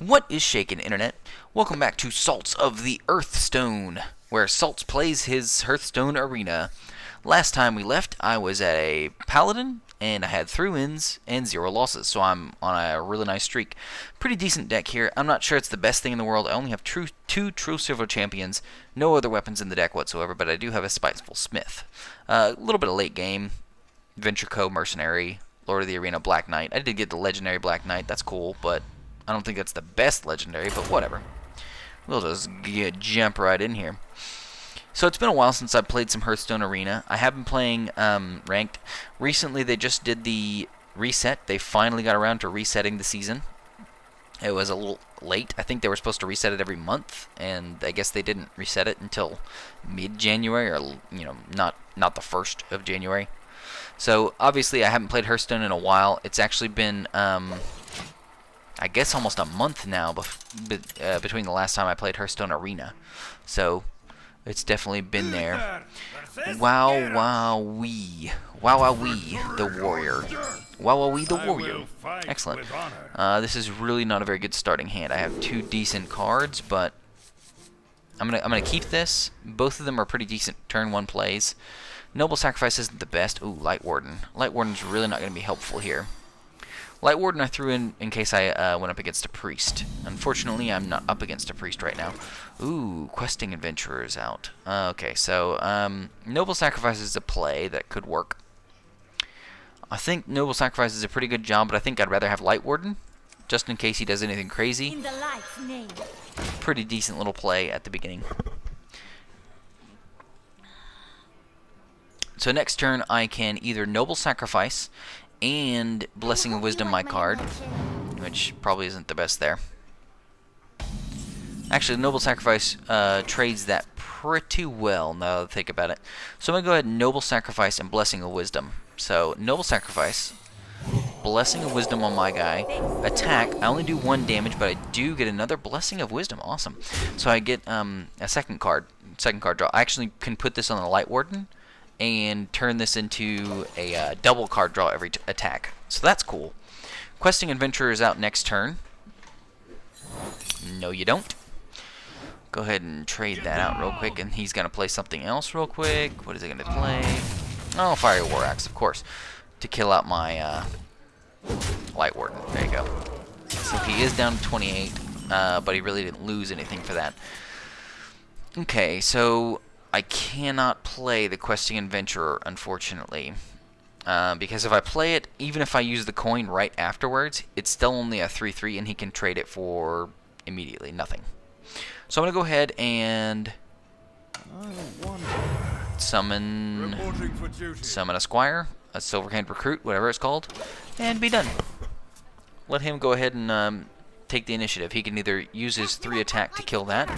What is shaking, Internet? Welcome back to Salts of the Hearthstone, where Salts plays his Hearthstone arena. Last time we left, I was at a Paladin, and I had 3 wins and 0 losses, so I'm on a really nice streak. Pretty decent deck here. I'm not sure it's the best thing in the world. I only have 2 True Silver Champions, no other weapons in the deck whatsoever, but I do have a Spiteful Smith. A little bit of late game, Venture Co. Mercenary, Lord of the Arena Black Knight. I did get the Legendary Black Knight, that's cool, but I don't think that's the best legendary, but whatever. We'll just jump right in here. So it's been a while since I played some Hearthstone Arena. I have been playing Ranked. Recently they just did the reset. They finally got around to resetting the season. It was a little late. I think they were supposed to reset it every month, and I guess they didn't reset it until mid-January, or not the 1st of January. So obviously I haven't played Hearthstone in a while. It's actually been I guess almost a month now between the last time I played Hearthstone Arena. So it's definitely been there. Wow, wow-wee. Wow, wow-wee, the warrior. Wow, wow-wee, the warrior. Excellent. This is really not a very good starting hand. I have 2 decent cards, but I'm gonna keep this. Both of them are pretty decent turn 1 plays. Noble Sacrifice isn't the best. Ooh, Light Warden. Light Warden's really not going to be helpful here. Light Warden I threw in case I went up against a Priest. Unfortunately, I'm not up against a Priest right now. Ooh, Questing Adventurer is out. Okay, so Noble Sacrifice is a play that could work. I think Noble Sacrifice is a pretty good job, but I think I'd rather have Light Warden, just in case he does anything crazy. In the light's name. Pretty decent little play at the beginning. So next turn, I can either Noble Sacrifice and Blessing of Wisdom my card, which probably isn't the best there. Actually, Noble Sacrifice trades that pretty well, now that I think about it. So I'm going to go ahead and Noble Sacrifice and Blessing of Wisdom. So, Noble Sacrifice, Blessing of Wisdom on my guy, attack. I only do 1 damage, but I do get another Blessing of Wisdom. Awesome. So I get a second card draw. I actually can put this on the Light Warden and turn this into a double card draw every attack. So that's cool. Questing Adventurer is out next turn. No, you don't. Go ahead and trade that out real quick, and he's going to play something else real quick. What is he going to play? Oh, Fiery War Axe, of course, to kill out my Light Warden. There you go. So he is down to 28, but he really didn't lose anything for that. Okay, so I cannot play the Questing Adventurer, unfortunately, because if I play it, even if I use the coin right afterwards, it's still only a 3/3, and he can trade it for immediately nothing. So I'm going to go ahead and summon a Squire, a Silverhand Recruit, whatever it's called, and be done. Let him go ahead and take the initiative. He can either use his 3 attack to kill that,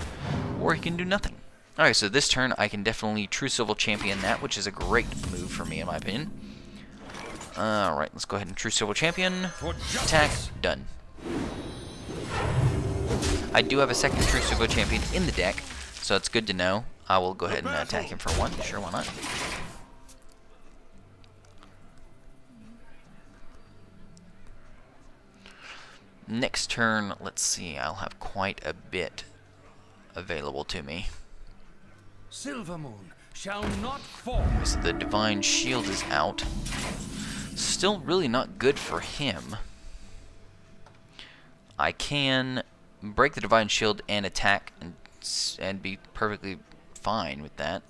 or he can do nothing. Alright, so this turn I can definitely True Silver Champion that, which is a great move for me in my opinion. Alright, let's go ahead and True Silver Champion. Attack, done. I do have a second True Silver Champion in the deck, so it's good to know. I will go ahead and attack him for 1. Sure, why not? Next turn, let's see, I'll have quite a bit available to me. Silver Moon shall not fall. So the Divine Shield is out. Still really not good for him. I can break the Divine Shield and attack and be perfectly fine with that.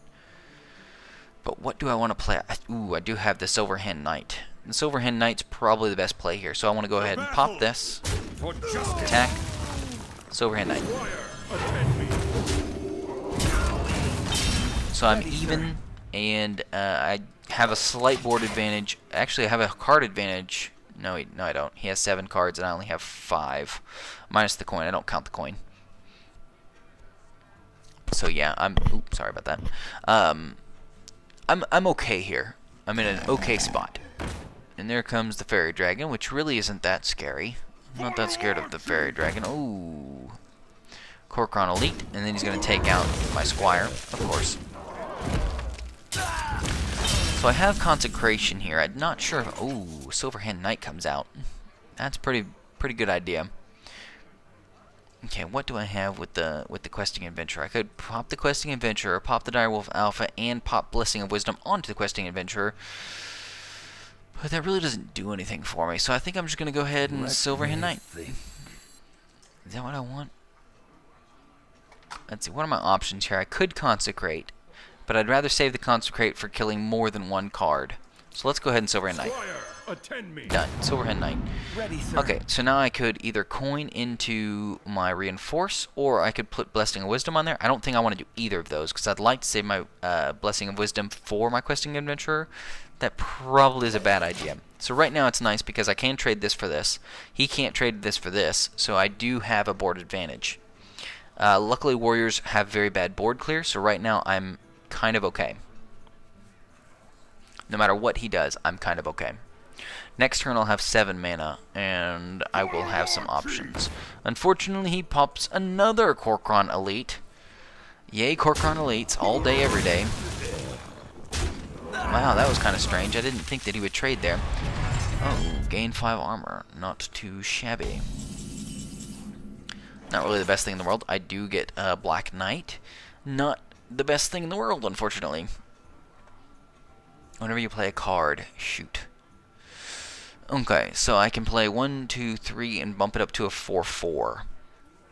But what do I want to play? Ooh, I do have the Silverhand Knight. The Silverhand Knight's probably the best play here, so I want to go ahead and pop this. Attack. Silverhand Knight. So I'm even, and I have a slight board advantage. Actually, I have a card advantage. No, I don't. He has 7 cards, and I only have 5. Minus the coin. I don't count the coin. So yeah, oops, sorry about that. I'm okay here. I'm in an okay spot. And there comes the Fairy Dragon, which really isn't that scary. I'm not that scared of the Fairy Dragon. Ooh. Kor'kron Elite, and then he's going to take out my Squire, of course. So I have Consecration here. I'm not sure if... Ooh, Silverhand Knight comes out. That's pretty good idea. Okay, what do I have with the questing adventurer? I could pop the questing adventurer, pop the direwolf alpha, and pop blessing of wisdom onto the questing adventurer. But that really doesn't do anything for me, so I think I'm just gonna go ahead and Silverhand Knight. Is that what I want? Let's see, what are my options here? I could consecrate, but I'd rather save the consecrate for killing more than one card. So let's go ahead and Silverhand Knight. Done. Silverhand Knight. Ready, sir. Okay, so now I could either coin into my Reinforce, or I could put Blessing of Wisdom on there. I don't think I want to do either of those, because I'd like to save my Blessing of Wisdom for my Questing Adventurer. That probably is a bad idea. So right now it's nice because I can trade this for this. He can't trade this for this, so I do have a board advantage. Luckily, Warriors have very bad board clear, so right now I'm kind of okay. No matter what he does, I'm kind of okay. Next turn I'll have 7 mana, and I will have some options. Unfortunately, he pops another Kor'kron Elite. Yay, Kor'kron Elites, all day, every day. Wow, that was kind of strange. I didn't think that he would trade there. Oh, gain 5 armor. Not too shabby. Not really the best thing in the world. I do get Black Knight. Not the best thing in the world, unfortunately. Whenever you play a card, shoot. Okay, so I can play 1, 2, 3, and bump it up to a 4/4.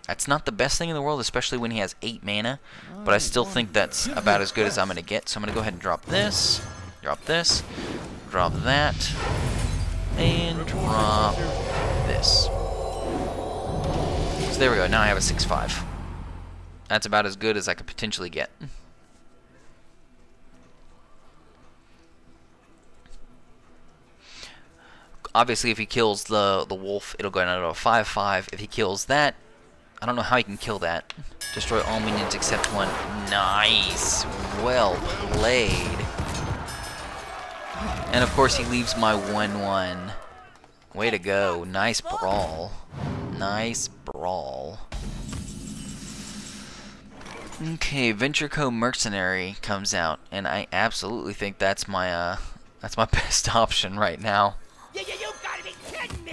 That's not the best thing in the world, especially when he has 8 mana, but I still think that's about as good as I'm going to get. So I'm going to go ahead and drop this, drop that, and drop this. So there we go, now I have a 6/5. That's about as good as I could potentially get. Obviously, if he kills the wolf, it'll go down to a 5/5. If he kills that, I don't know how he can kill that. Destroy all minions except one. Nice. Well played. And of course, he leaves my 1/1. Way to go. Nice brawl. Nice brawl. Okay, Venture Co. Mercenary comes out, and I absolutely think that's my best option right now. You gotta be kidding me!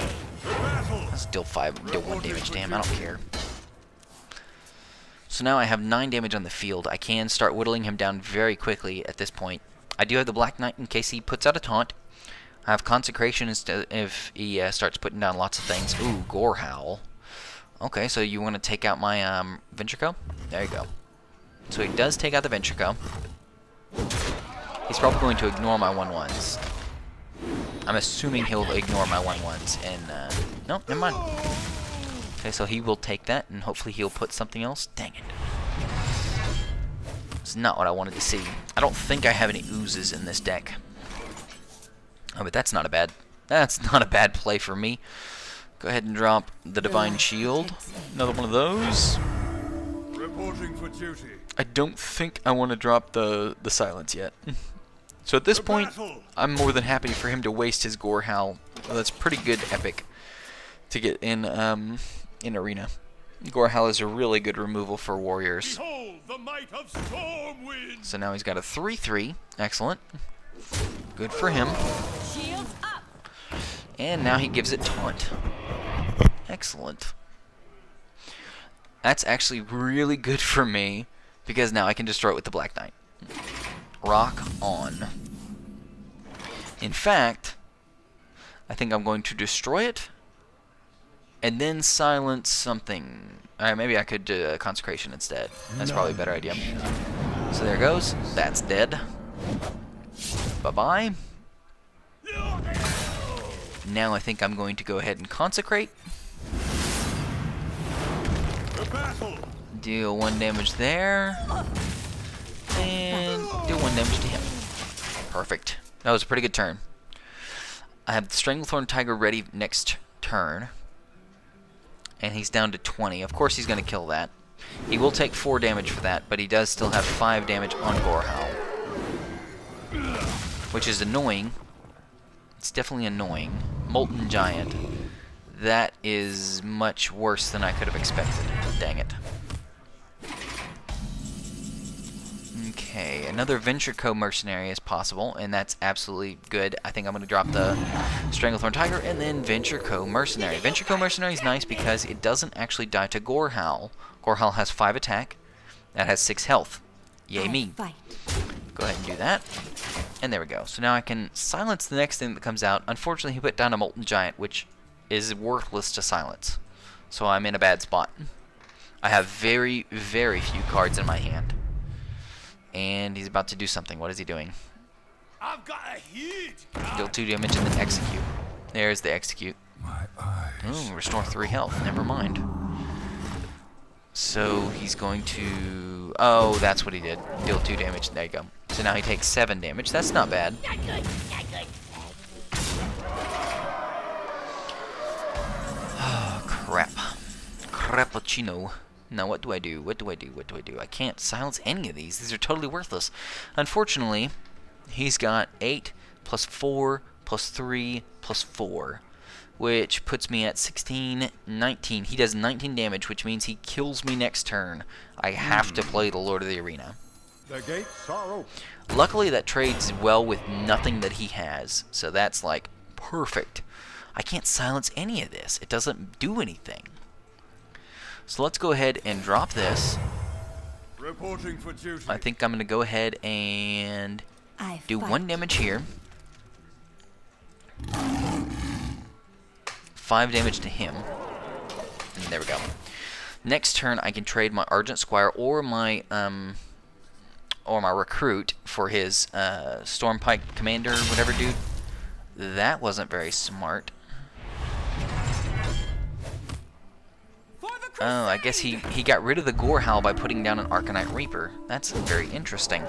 That's still 1 damage to him, I don't care. So now I have 9 damage on the field. I can start whittling him down very quickly at this point. I do have the Black Knight in case he puts out a taunt. I have Consecration instead if he starts putting down lots of things. Ooh, Gore Howl. Okay, so you want to take out my Venture Co? There you go. So he does take out the Venture Co. He's probably going to ignore my 1/1s. I'm assuming he'll ignore my 1/1s, and, no, never mind. Okay, so he will take that, and hopefully he'll put something else. Dang it. It's not what I wanted to see. I don't think I have any oozes in this deck. Oh, but that's not a bad play for me. Go ahead and drop the Divine Shield. Another one of those. Reporting for duty. I don't think I want to drop the Silence yet. So at this point, I'm more than happy for him to waste his Gore Howl. Well, that's pretty good epic to get in Arena. Gore Howl is a really good removal for Warriors. Behold the might of storm winds. So now he's got a 3/3. Excellent. Good for him. Shields up. And now he gives it Taunt. Excellent. That's actually really good for me, because now I can destroy it with the Black Knight. Rock on. In fact, I think I'm going to destroy it, and then silence something. Alright, maybe I could do a Consecration instead. That's probably a better idea. So there it goes. That's dead. Bye-bye. Now I think I'm going to go ahead and Consecrate. Deal 1 damage there. And do 1 damage to him. Perfect. That was a pretty good turn. I have the Stranglethorn Tiger ready next turn. And he's down to 20. Of course he's going to kill that. He will take 4 damage for that, but he does still have 5 damage on Gore Howl. Which is annoying. It's definitely annoying. Molten Giant. That is much worse than I could have expected. Dang it. Okay. Okay, another Venture Co. mercenary is possible, and that's absolutely good. I think I'm going to drop the Stranglethorn Tiger and then Venture Co. mercenary. Venture Co. mercenary is nice because it doesn't actually die to Gorehowl. Gorehowl has 5 attack. That has 6 health. Yay me. Go ahead and do that. And there we go. So now I can silence the next thing that comes out. Unfortunately, he put down a Molten Giant, which is worthless to silence. So I'm in a bad spot. I have very, very few cards in my hand. And he's about to do something. What is he doing? I've got a huge Deal 2 damage and then execute. There's the execute. My eyes. Ooh, restore 3 health. Never mind. So he's going to... Oh, that's what he did. Deal 2 damage. There you go. So now he takes 7 damage. That's not bad. Oh, crap. Crappuccino. Now what do I do? What do I do? What do I do? I can't silence any of these. These are totally worthless. Unfortunately, he's got 8 plus 4 plus 3 plus 4, which puts me at 16, 19. He does 19 damage, which means he kills me next turn. I have to play the Lord of the Arena. The gates are open. Luckily, that trades well with nothing that he has, so that's like perfect. I can't silence any of this. It doesn't do anything. So let's go ahead and drop this. Reporting for duty. I think I'm going to go ahead and do 1 damage here. 5 damage to him. And there we go. Next turn, I can trade my Argent Squire or my recruit for his Stormpike Commander, whatever dude. That wasn't very smart. Oh, I guess he got rid of the Gorehowl by putting down an Arcanite Reaper. That's very interesting.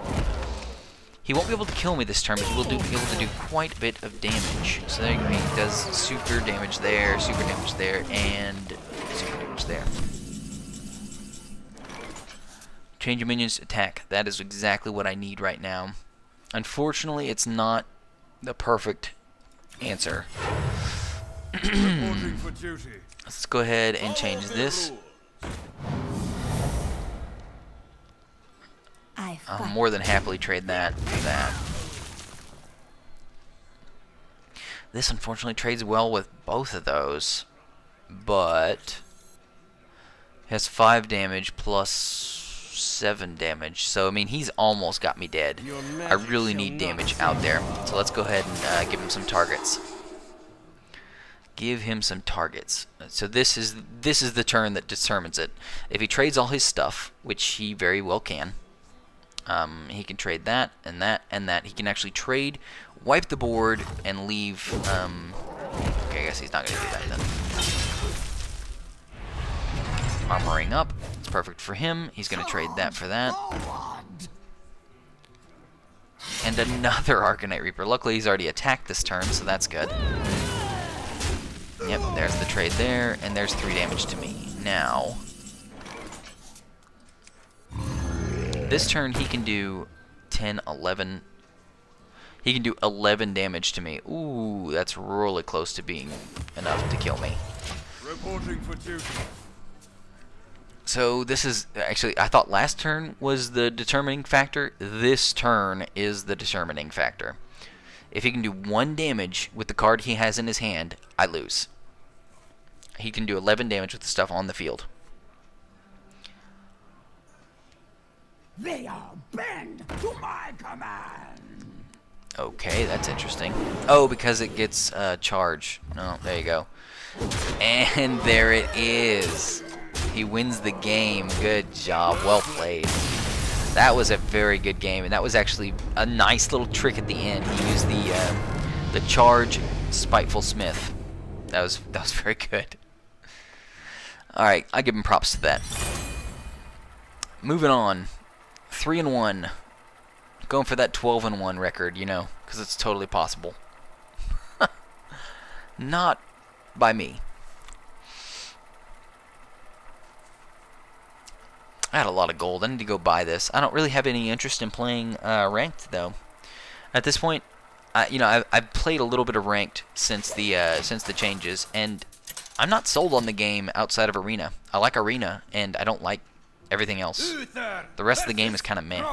He won't be able to kill me this turn, but he will be able to do quite a bit of damage. So there you go. He does super damage there, and super damage there. Change your minions' attack. That is exactly what I need right now. Unfortunately, it's not the perfect answer. Reporting for duty. Let's go ahead and change this. I'll more than happily trade that for that. This unfortunately trades well with both of those, but has 5 damage plus 7 damage. So I mean, he's almost got me dead. I really need damage out there. So let's go ahead and give him some targets. Give him some targets. So this is the turn that determines it. If he trades all his stuff, which he very well can, he can trade that and that and that. He can actually trade, wipe the board, and leave. Okay, I guess he's not going to do that then. Armoring up. It's perfect for him. He's going to trade that for that. And another Arcanite Reaper. Luckily, he's already attacked this turn, so that's good. Yep, there's the trade there, and there's 3 damage to me. Now, this turn he can do 10, 11. He can do 11 damage to me. Ooh, that's really close to being enough to kill me. Reporting for duty. So this is actually, I thought last turn was the determining factor. This turn is the determining factor. If he can do 1 damage with the card he has in his hand, I lose. He can do 11 damage with the stuff on the field. They are bend to my command. Okay, that's interesting. Oh, because it gets charge. Oh, there you go. And there it is. He wins the game. Good job. Well played. That was a very good game, and that was actually a nice little trick at the end. He used the charge Spiteful Smith. That was very good. All right, I give him props to that. Moving on, 3-1. Going for that 12-1 record, you know, because it's totally possible. Not by me. I had a lot of gold. I need to go buy this. I don't really have any interest in playing ranked though. At this point, I've played a little bit of ranked since the changes, and I'm not sold on the game outside of Arena. I like Arena, and I don't like everything else. The rest of the game is kind of meh.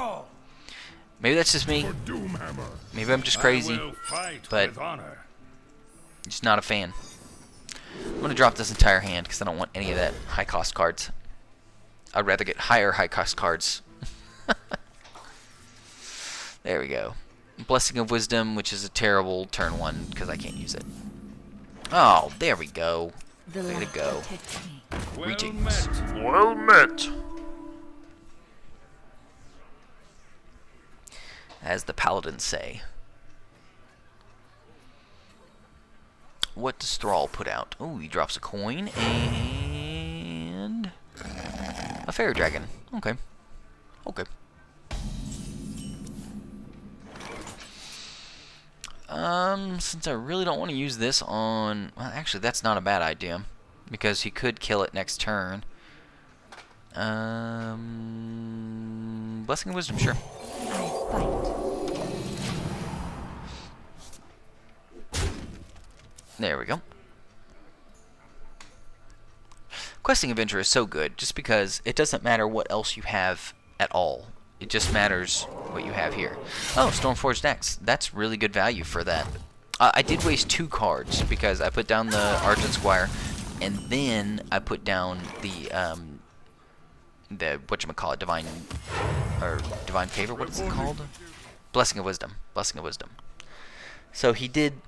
Maybe that's just me. For Doomhammer. Maybe I'm just I crazy. will fight but- with honor. Just not a fan. I'm gonna drop this entire hand because I don't want any of that high cost cards. I'd rather get higher high cost cards. There we go. Blessing of Wisdom, which is a terrible turn 1 because I can't use it. Oh, there we go. The Way to light go. protects me. Well Greetings. met. Well met. As the paladins say. What does Thrall put out? Oh, he drops a coin and a fairy dragon. Okay. Okay. Since I really don't want to use this on... Well, actually, that's not a bad idea. Because he could kill it next turn. Blessing of Wisdom, sure. I fight. There we go. Questing Avenger is so good just because it doesn't matter what else you have at all. It just matters what you have here. Oh, Stormforged Axe. That's really good value for that. I did waste 2 cards because I put down the Argent Squire and then I put down the whatchamacallit, Divine Favor, what is it called? Blessing of Wisdom. Blessing of Wisdom. So he did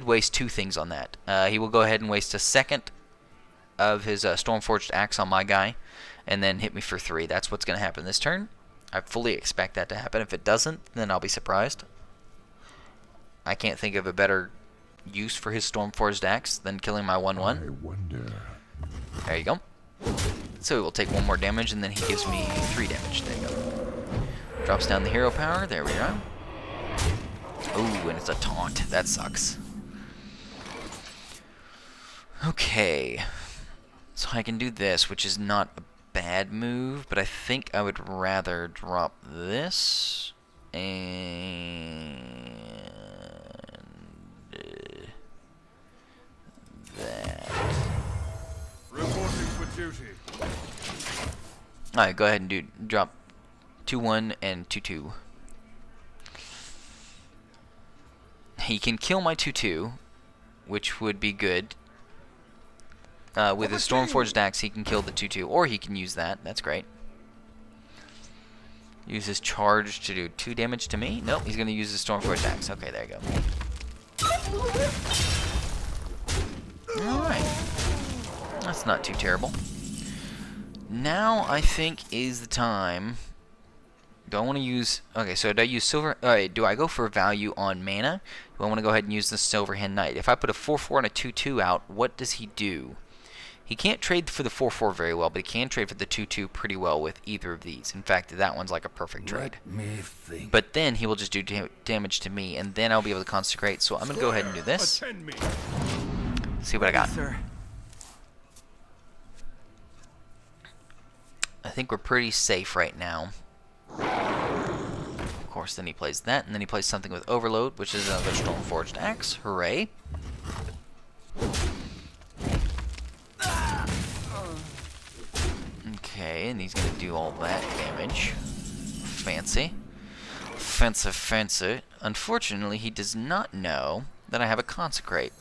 waste 2 things on that. He will go ahead and waste a second of his Stormforged Axe on my guy, and then hit me for 3. That's what's going to happen this turn. I fully expect that to happen. If it doesn't, then I'll be surprised. I can't think of a better use for his Stormforged Axe than killing my 1/1. I wonder. There you go. So he will take 1 more damage, and then he gives me 3 damage. There you go. Drops down the hero power. There we go. Ooh, and it's a taunt. That sucks. Okay. So I can do this, which is not a bad move, but I think I would rather drop this and that. Reporting for duty. Alright, go ahead and drop 2/1 and 2/2. He can kill my 2/2, which would be good. With his Stormforged Axe, he can kill the 2/2, or he can use that. That's great. Use his charge to do 2 damage to me? Nope, he's going to use his Stormforged Axe. Okay, there you go. Alright. That's not too terrible. Now, I think, is the time... Do I want to use... Okay, so do I use silver... Alright, do I go for value on mana? Do I want to go ahead and use the Silverhand Knight? If I put a 4/4 and a 2/2 out, what does he do? He can't trade for the 4/4 very well, but he can trade for the 2/2 pretty well with either of these. In fact, that one's like a perfect trade. Let me think. But then he will just do damage to me, and then I'll be able to consecrate. So I'm going to go ahead and do this. Attend me. See what I got. Sir. I think we're pretty safe right now. Of course, then he plays that, and then he plays something with Overload, which is another Stormforged Axe. Hooray. Okay, and he's going to do all that damage. Fancy. Fancy, fancy. Unfortunately, he does not know that I have a Consecrate.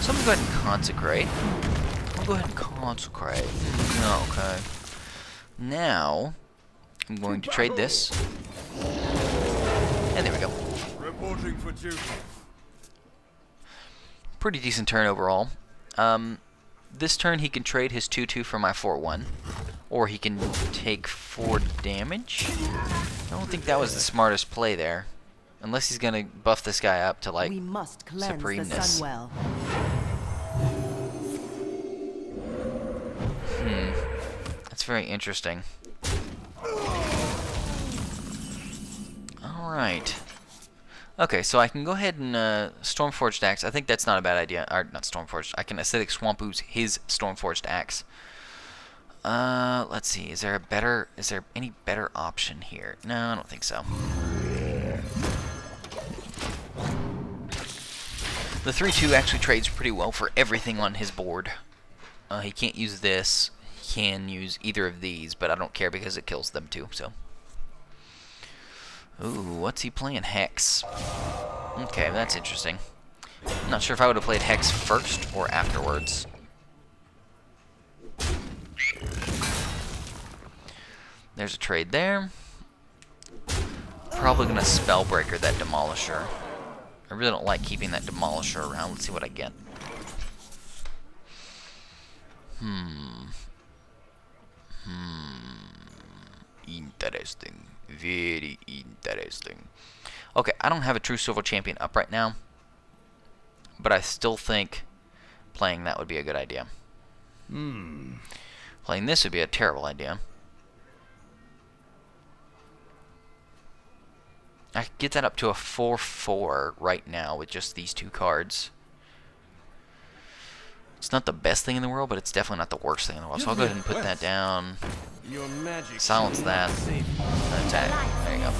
So I'm going to go ahead and Consecrate. I'll go ahead and Consecrate. Okay. Now, I'm going to trade this. And there we go. Reporting for duty. Pretty decent turn overall. This turn he can trade his 2/2 for my 4/1. Or he can take 4 damage. I don't think that was the smartest play there. Unless he's going to buff this guy up to, like, We must cleanse the supremeness. sun well. That's very interesting. Alright. Okay, so I can go ahead and Stormforged Axe. I think that's not a bad idea. Or, not Stormforged. I can Acidic Swamp Ooze his Stormforged Axe. Let's see. Is there any better option here? No, I don't think so. The 3/2 actually trades pretty well for everything on his board. He can't use this. He can use either of these, but I don't care because it kills them too, so. Ooh, what's he playing? Hex. Okay, that's interesting. I'm not sure if I would have played Hex first or afterwards. There's a trade there. Probably gonna Spellbreaker that Demolisher. I really don't like keeping that Demolisher around. Let's see what I get. Interesting. Very interesting. Okay, I don't have a True Silver Champion up right now, but I still think playing that would be a good idea. Playing this would be a terrible idea. I could get that up to a 4/4 right now with just these two cards. It's not the best thing in the world, but it's definitely not the worst thing in the world. So I'll go ahead and put that down. Your magic. Silence that. Attack. There you go.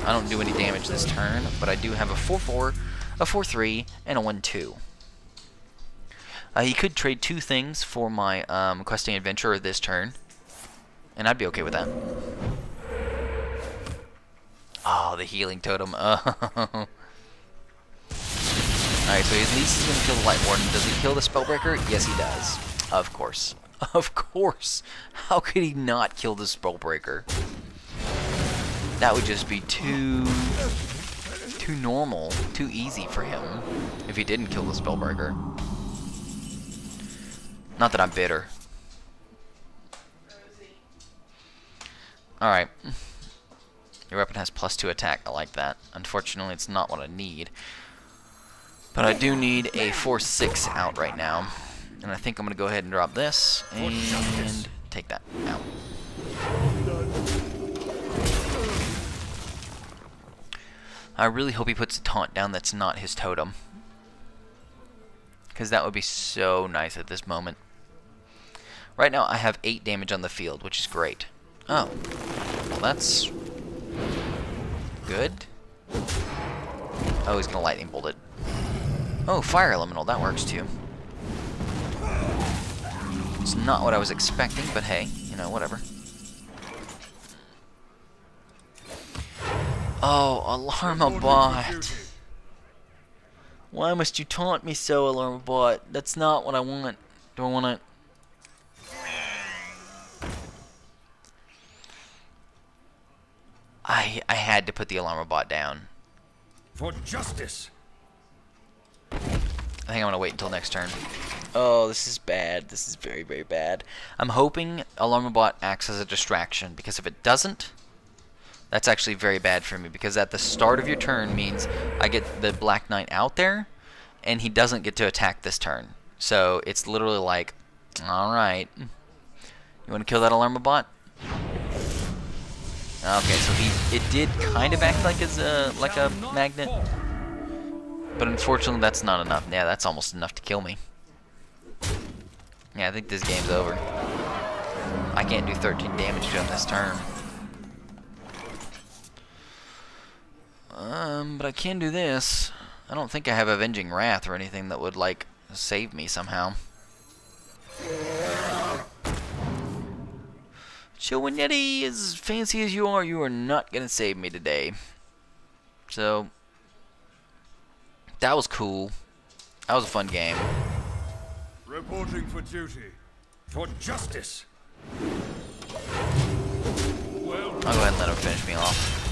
I don't do any damage this turn, but I do have a 4/4, a 4/3, and a 1/2. He could trade two things for my Questing Adventurer this turn, and I'd be okay with that. Oh, the Healing Totem. Alright, so at least he's going to kill the Light Warden. Does he kill the Spellbreaker? Yes, he does. Of course. Of course. How could he not kill the Spellbreaker? That would just be too normal, too easy for him if he didn't kill the Spellbreaker. Not that I'm bitter. Alright. Your weapon has +2 attack. I like that. Unfortunately, it's not what I need. But I do need a 4/6 out right now. And I think I'm going to go ahead and drop this and take that out. I really hope he puts a taunt down that's not his totem, because that would be so nice at this moment. Right now I have 8 damage on the field, which is great. Oh, well that's good. Oh, he's going to lightning bolt it. Oh, fire elemental, that works too. It's not what I was expecting, but hey, you know, whatever. Oh, Alarmabot. Why must you taunt me so, Alarmabot? That's not what I want. Do I want to... I had to put the Alarmabot down. For justice. I think I'm going to wait until next turn. Oh, this is bad. This is very, very bad. I'm hoping Alarmabot acts as a distraction, because if it doesn't, that's actually very bad for me, because at the start of your turn means I get the Black Knight out there, and he doesn't get to attack this turn. So it's literally like, alright, you want to kill that Alarmabot? Okay, so it did kind of act like a magnet, but unfortunately that's not enough. Yeah, that's almost enough to kill me. Yeah, I think this game's over. I can't do 13 damage to him this turn. But I can do this. I don't think I have Avenging Wrath or anything that would, like, save me somehow. Chilwinetti, as fancy as you are not gonna save me today. So, that was cool. That was a fun game. Reporting for duty. For justice. Well, I'll go ahead and let him finish me off.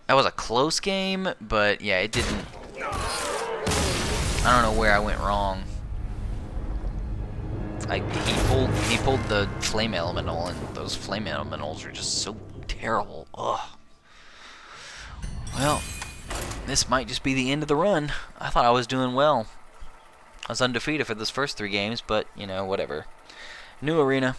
That was a close game, but yeah, it didn't... I don't know where I went wrong. He pulled the Flame Elemental, and those Flame Elementals are just so terrible. Ugh. Well, this might just be the end of the run. I thought I was doing well. I was undefeated for those first 3 games, but, you know, whatever. New arena.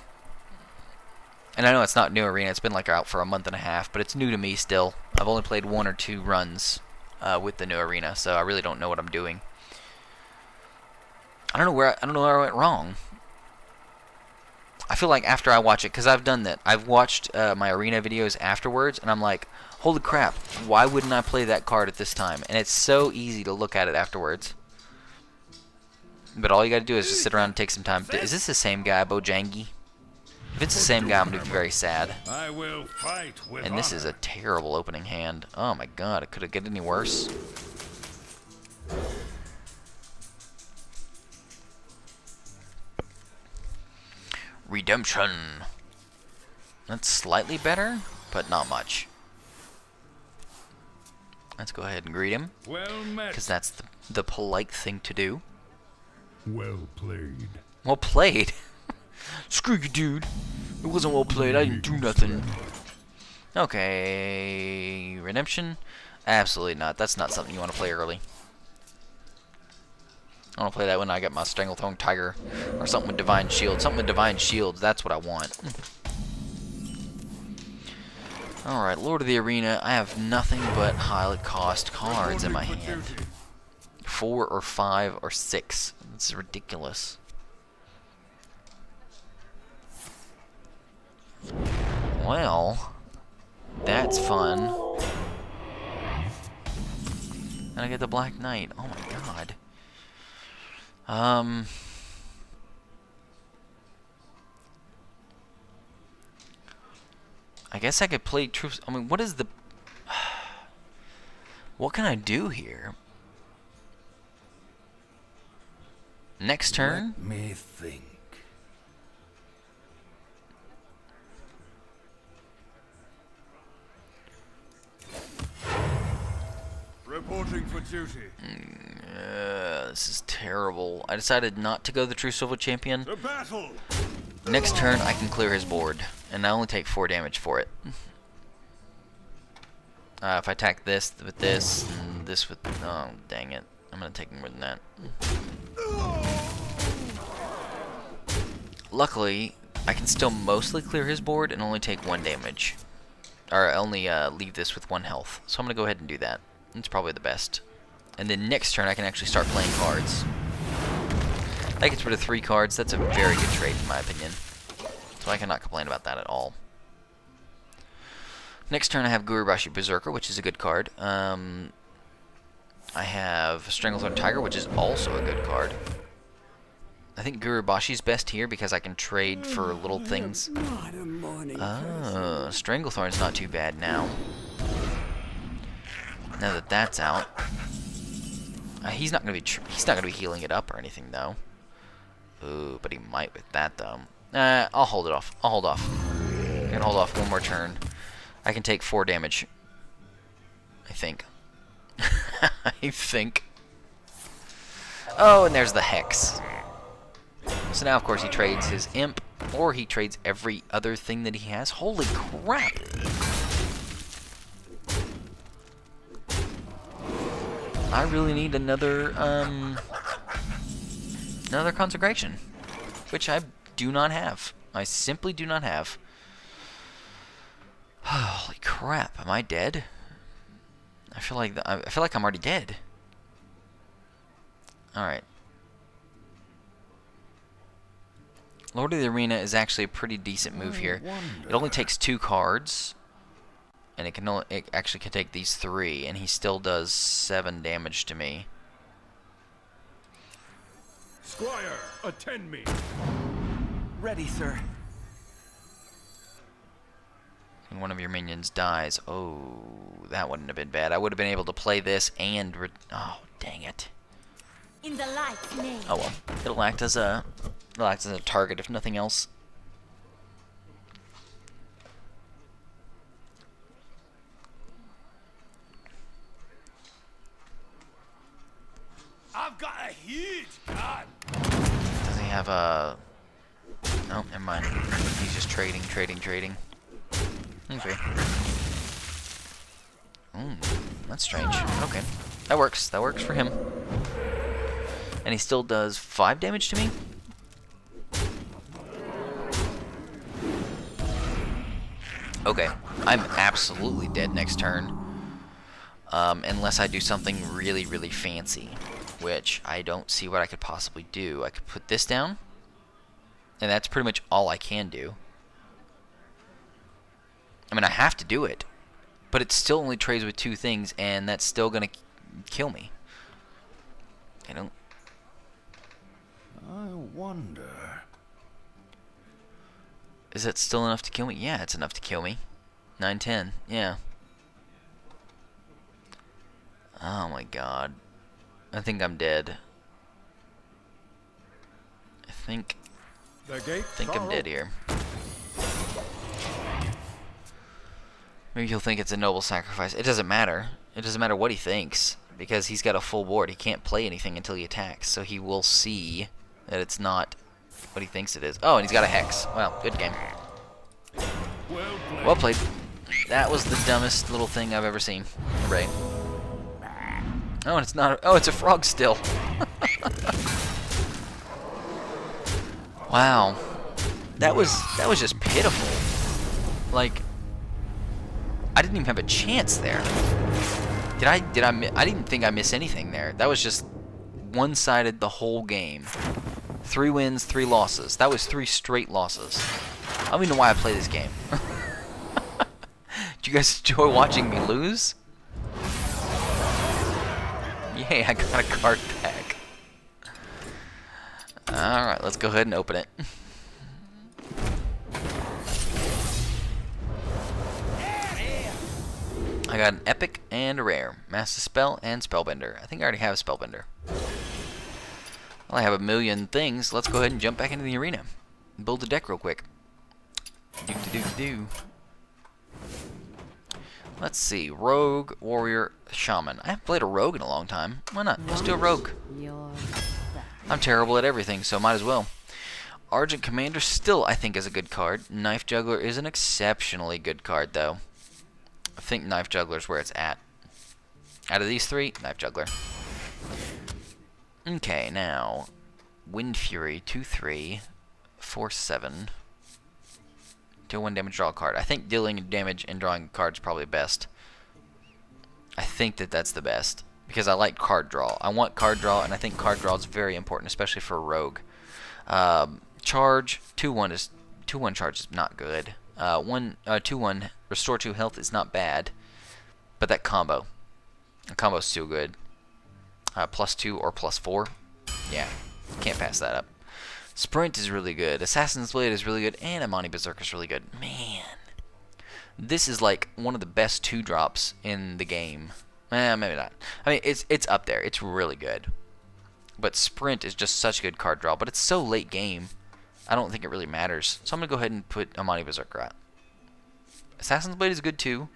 And I know it's not new arena, it's been like out for a month and a half, but it's new to me still. I've only played 1 or 2 runs with the new arena, so I really don't know what I'm doing. I don't know where I went wrong. I feel like after I watch it, because I've done that, I've watched my arena videos afterwards, and I'm like, holy crap, why wouldn't I play that card at this time? And it's so easy to look at it afterwards. But all you gotta do is just sit around and take some time. Is this the same guy, Bojangi? If it's the same guy, I'm gonna be very sad. I will fight with And this is a honor. terrible opening hand. Oh my god, it could it get any worse? Redemption. That's slightly better, but not much. Let's go ahead and greet him, Well met. because that's the polite thing to do. Well played. Well played. Screw you, dude. It wasn't well played. I didn't do nothing. Okay, redemption? Absolutely not. That's not something you want to play early. I want to play that when I get my Stranglethorn Tiger or something with Divine Shield. Something with Divine Shields. That's what I want. Alright, Lord of the Arena. I have nothing but high cost cards in my Reporting for hand. duty. 4 or 5 or 6. This is ridiculous. Well, that's fun. And I get the Black Knight. Oh my god. I guess I could play Truth. I mean, what is the... What can I do here? Next turn? Let me think. Reporting for duty. This is terrible. I decided not to go the True Silver Champion. To battle. Next turn, I can clear his board, and I only take 4 damage for it. If I attack this with this, and this with... Oh, dang it. I'm going to take more than that. Luckily, I can still mostly clear his board and only take 1 damage. Or only leave this with 1 health. So I'm going to go ahead and do that. It's probably the best. And then next turn, I can actually start playing cards. That gets rid of 3 cards. That's a very good trade, in my opinion. So I cannot complain about that at all. Next turn, I have Gurubashi Berserker, which is a good card. I have Stranglethorn Tiger, which is also a good card. I think Gurubashi's best here because I can trade for little things. Stranglethorn's not too bad now. Now that that's out, he's not gonna be healing it up or anything though. Ooh, but he might with that though. I'll hold it off. I'll hold off. I can hold off 1 more turn. I can take 4 damage. I think. I think. Oh, and there's the Hex. So now, of course, he trades his Imp, or he trades every other thing that he has. Holy crap! I really need another Consecration, which I do not have. I simply do not have. Holy crap! Am I dead? I feel like I'm already dead. All right. Lord of the Arena is actually a pretty decent move here. It only takes 2 cards, and it actually can take these 3, and he still does 7 damage to me. Squire, attend me. Ready, sir. And one of your minions dies. Oh, that wouldn't have been bad. I would have been able to play this and oh, dang it. In the light's name. Oh well, it'll act as a target if nothing else. I've got a huge gun. Does he have a... Oh, never mind. He's just trading. Okay. That's strange. Okay. That works. That works for him. And he still does 5 damage to me? Okay. I'm absolutely dead next turn. Unless I do something really, really fancy. Which I don't see what I could possibly do. I could put this down. And that's pretty much all I can do. I mean, I have to do it. But it still only trades with 2 things, and that's still going to kill me. I don't... I wonder. Is that still enough to kill me? Yeah, it's enough to kill me. 910. Yeah. Oh my god. I think I'm dead. I think I'm dead here. Maybe he'll think it's a noble sacrifice. It doesn't matter. It doesn't matter what he thinks, because he's got a full board. He can't play anything until he attacks, so he will see that it's not what he thinks it is. Oh, and he's got a Hex. Well, good game. Well played. That was the dumbest little thing I've ever seen. Ray. Oh, and it's not. Oh, it's a frog still. Wow. That was just pitiful. Like, I didn't even have a chance there. I didn't think I missed anything there. That was just one-sided the whole game. 3 wins, 3 losses. That was 3 straight losses. I don't even know why I play this game. Do you guys enjoy watching me lose? Yay, I got a card pack. Alright, let's go ahead and open it. I got an epic and a rare. Master Spell and Spellbender. I think I already have Spellbender. Well, I have a million things. Let's go ahead and jump back into the arena. Build a deck real quick. Do. Let's see. Rogue, Warrior, Shaman. I haven't played a Rogue in a long time. Why not? Let's do a Rogue. I'm terrible at everything, so might as well. Argent Commander still, I think, is a good card. Knife Juggler is an exceptionally good card, though. I think Knife Juggler is where it's at. Out of these 3, Knife Juggler. Okay, now Wind Fury 2/3, 4/7. Deal 1 damage, draw a card. I think dealing damage and drawing a card is probably best. I think that's the best because I like card draw. I want card draw, and I think card draw is very important, especially for a rogue. Charge 2/1 charge is not good. 2/1 restore 2 health is not bad, but that combo, the combo's too good. +2 or +4, yeah, can't pass that up. Sprint is really good. Assassin's Blade is really good, and Amani Berserker is really good. Man, this is like one of the best 2-drops in the game. Maybe not. I mean, it's up there. It's really good. But Sprint is just such a good card draw. But it's so late game, I don't think it really matters. So I'm gonna go ahead and put Amani Berserker out. Assassin's Blade is good too.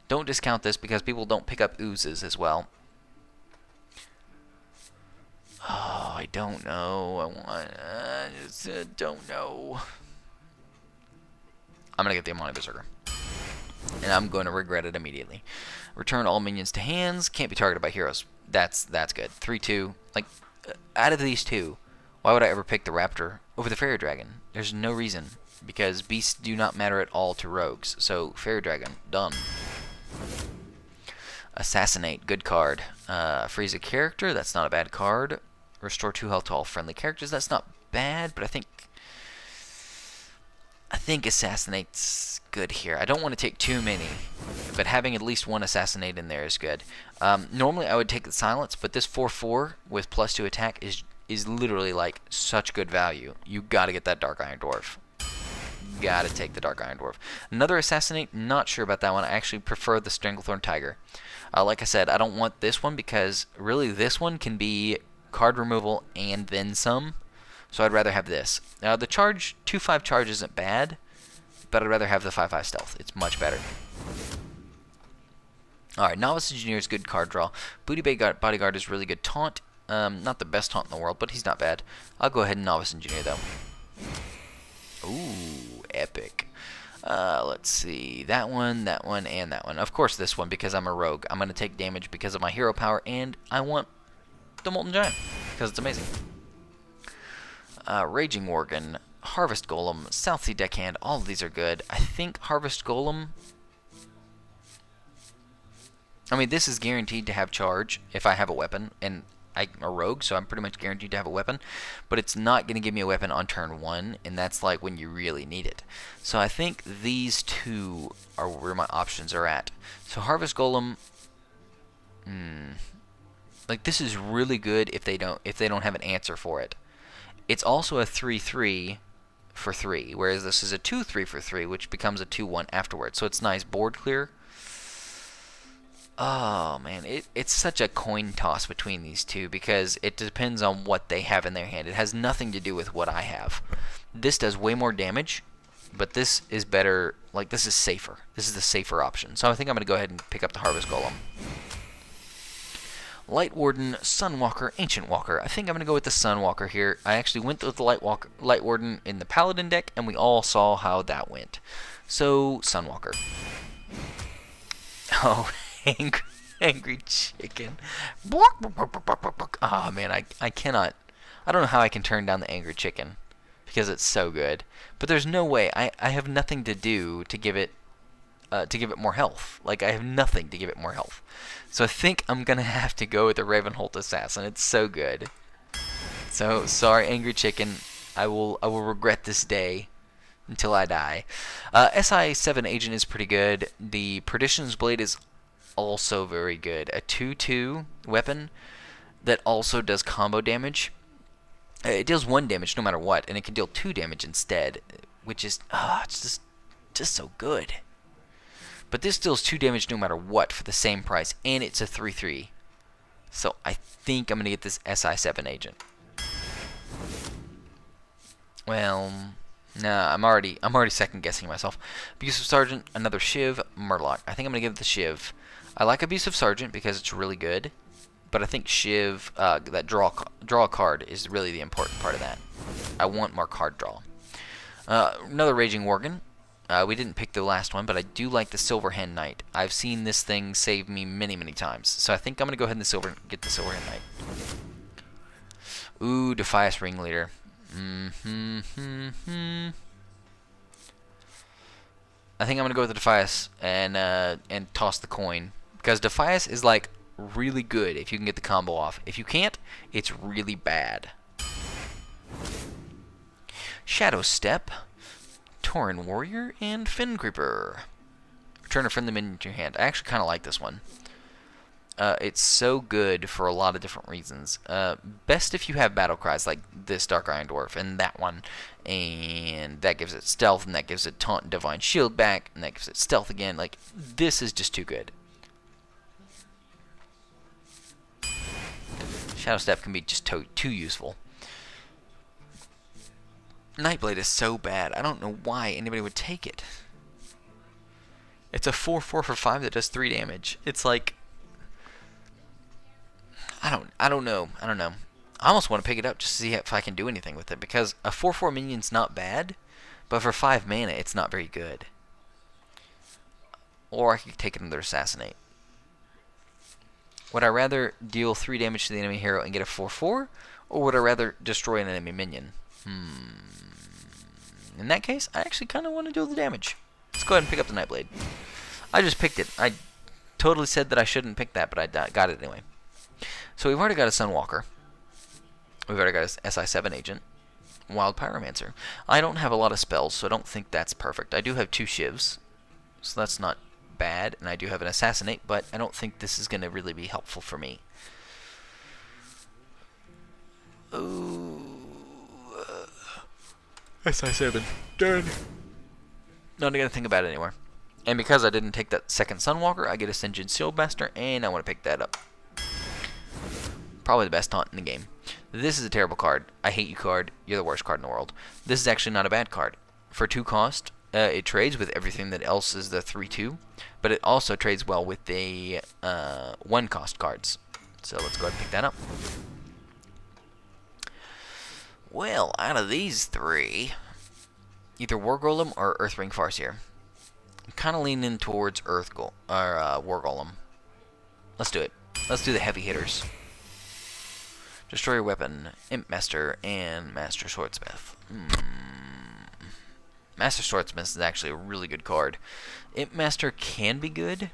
Don't discount this because people don't pick up oozes as well. Oh, I don't know. I just don't know. I'm gonna get the Amani Berserker, and I'm going to regret it immediately. Return all minions to hands. Can't be targeted by heroes. That's good. 3/2. Like, out of these 2, why would I ever pick the Raptor over the Fairy Dragon? There's no reason, because beasts do not matter at all to rogues. So Fairy Dragon, done. Assassinate, good card. Freeze a character. That's not a bad card. Restore 2 health to all friendly characters. That's not bad, but I think Assassinate's good here. I don't want to take too many, but having at least 1 Assassinate in there is good. Normally I would take the Silence, but this 4/4 with +2 attack is literally like such good value. You gotta get that Dark Iron Dwarf. Gotta take the Dark Iron Dwarf. Another Assassinate, not sure about that one. I actually prefer the Stranglethorn Tiger. Like I said, I don't want this one because really this one can be card removal and then some. So I'd rather have this. Now the charge 2/5 charge isn't bad, but I'd rather have the 5/5 stealth. It's much better. Alright, Novice Engineer is good card draw. Booty Bodyguard is really good taunt. Not the best taunt in the world, but he's not bad. I'll go ahead and Novice Engineer though. Ooh, epic. Let's see. That one, and that one. Of course this one, because I'm a rogue. I'm going to take damage because of my hero power, and I want the Molten Giant, because it's amazing. Raging Worgen, Harvest Golem, South Sea Deckhand, all of these are good. I think Harvest Golem... I mean, this is guaranteed to have charge if I have a weapon, and I'm a rogue, so I'm pretty much guaranteed to have a weapon, but it's not going to give me a weapon on turn 1, and that's like when you really need it. So I think these 2 are where my options are at. So Harvest Golem, like this is really good if they don't have an answer for it. It's also a 3/3 for 3, whereas this is a 2-3 for 3, which becomes a 2-1 afterwards. So it's nice board clear. Oh man, it's such a coin toss between these two because it depends on what they have in their hand. It has nothing to do with what I have. This does way more damage, but this is better. Like, this is safer. This is the safer option. So I think I'm going to go ahead and pick up the Harvest Golem. Light Warden, Sunwalker, Ancient Walker. I think I'm going to go with the Sunwalker here. I actually went with the Light Warden in the Paladin deck, and we all saw how that went. So, Sunwalker. Oh, angry chicken. Oh man, I cannot. I don't know how I can turn down the angry chicken because it's so good. But there's no way. I have nothing to do to give it more health. Like, I have nothing to give it more health. So I think I'm gonna have to go with the Ravenholt Assassin. It's so good. So sorry, angry chicken. I will regret this day until I die. SI7 Agent is pretty good. The Perdition's Blade is also very good. A 2/2 weapon that also does combo damage. It deals 1 damage no matter what, and it can deal 2 damage instead, which is it's just so good. But this deals 2 damage no matter what for the same price, and it's a 3/3. So I think I'm gonna get this SI7 Agent. Well, nah, I'm already second guessing myself. Abusive Sergeant, another Shiv, Murloc. I think I'm gonna give it the Shiv. I like Abusive Sergeant because it's really good, but I think Shiv, that draw a card is really the important part of that. I want more card draw. Another Raging Worgen. We didn't pick the last one, but I do like the Silverhand Knight. I've seen this thing save me many, many times, so I think I'm gonna go ahead and get the Silverhand Knight. Ooh, Defias Ringleader. I think I'm gonna go with the Defias and toss the coin because Defias is like really good if you can get the combo off. If you can't, it's really bad. Shadow Step, Tauren Warrior, and Fin Creeper. Return a friendly minion to your hand. I actually kind of like this one. It's so good for a lot of different reasons. Best if you have battle cries like this Dark Iron Dwarf and that one. And that gives it stealth, and that gives it taunt and divine shield back, and that gives it stealth again. Like, this is just too good. Shadow Step can be just too useful. Nightblade is so bad. I don't know why anybody would take it. It's a 4/4 for 5 that does 3 damage. It's like, I don't know. I almost want to pick it up just to see if I can do anything with it, because a 4/4 minion's not bad, but for 5 mana it's not very good. Or I could take another Assassinate. Would I rather deal 3 damage to the enemy hero and get a 4/4, or would I rather destroy an enemy minion? In that case, I actually kind of want to do the damage. Let's go ahead and pick up the Nightblade. I just picked it. I totally said that I shouldn't pick that, but I got it anyway. So we've already got a Sunwalker. We've already got a SI7 Agent. Wild Pyromancer. I don't have a lot of spells, so I don't think that's perfect. I do have 2 Shivs, so that's not bad, and I do have an Assassinate, but I don't think this is going to really be helpful for me. Ooh. SI7. Done. Not going to think about it anymore. And because I didn't take that second Sunwalker, I get a Sinjin Shieldmaster, and I want to pick that up. Probably the best taunt in the game. This is a terrible card. I hate you card. You're the worst card in the world. This is actually not a bad card. For 2 cost, it trades with everything that else is the 3/2, but it also trades well with the 1 cost cards. So let's go ahead and pick that up. Well, out of these 3, either War Golem or Earthring Farseer. I'm kind of leaning towards War Golem. Let's do it. Let's do the heavy hitters. Destroyer Weapon, Imp Master, and Master Swordsmith. Master Swordsmith is actually a really good card. Imp Master can be good.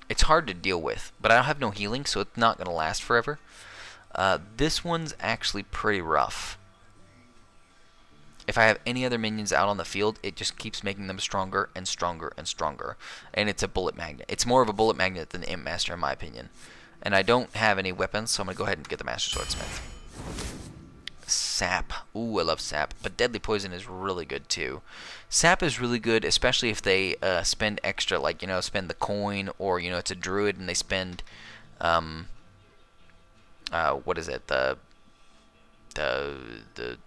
It's hard to deal with, but I have no healing, so it's not going to last forever. This one's actually pretty rough. If I have any other minions out on the field, it just keeps making them stronger and stronger and stronger. And it's a bullet magnet. It's more of a bullet magnet than the Imp Master, in my opinion. And I don't have any weapons, so I'm going to go ahead and get the Master Swordsmith. sap. Ooh, I love sap. But deadly poison is really good too. Sap is really good, especially if they spend extra, like, spend the coin, or, it's a druid and they spend, what is it? The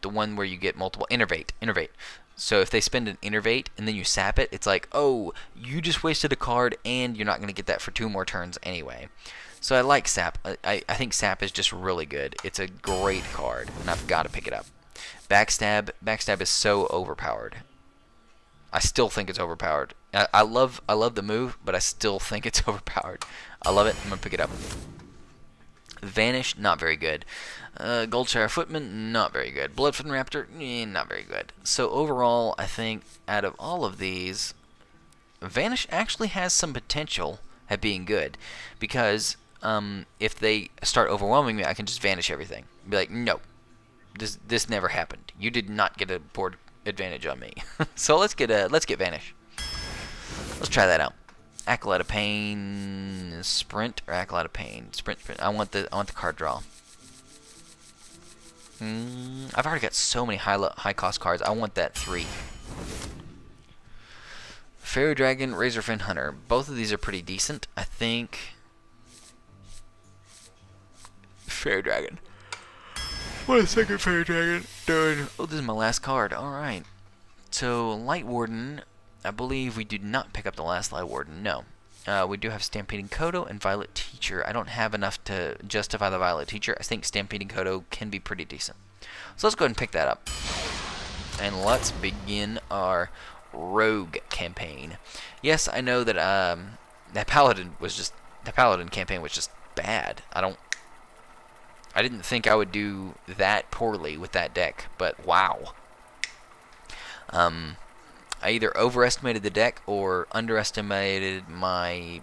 one where you get multiple, innervate. So if they spend an innervate and then you sap it, it's like, oh, you just wasted a card and you're not going to get that for 2 more turns anyway. So I like sap. I think sap is just really good. It's a great card, and I've got to pick it up. Backstab is so overpowered. I still think it's overpowered. I love the move, but I still think it's overpowered. I love it. I'm gonna pick it up. Vanish, not very good. Goldshire Footman, not very good. Bloodfoot Raptor, not very good. So overall, I think out of all of these, Vanish actually has some potential at being good, because if they start overwhelming me, I can just vanish everything. Be like, no, this never happened. You did not get a board advantage on me. So let's get Vanish. Let's try that out. Acolyte of Pain, Sprint, or Acolyte of Pain, Sprint. I want the card draw. I've already got so many high cost cards. I want that 3. Fairy Dragon, Razorfin Hunter. Both of these are pretty decent. I think Fairy Dragon. What a second Fairy Dragon. Done. Oh, this is my last card. Alright. So, Light Warden. I believe we do not pick up the last Light Warden. No. We do have Stampeding Kodo and Violet Teacher. I don't have enough to justify the Violet Teacher. I think Stampeding Kodo can be pretty decent. So let's go ahead and pick that up. And let's begin our Rogue campaign. Yes, I know that that Paladin campaign was just bad. I didn't think I would do that poorly with that deck, but wow. I either overestimated the deck or underestimated my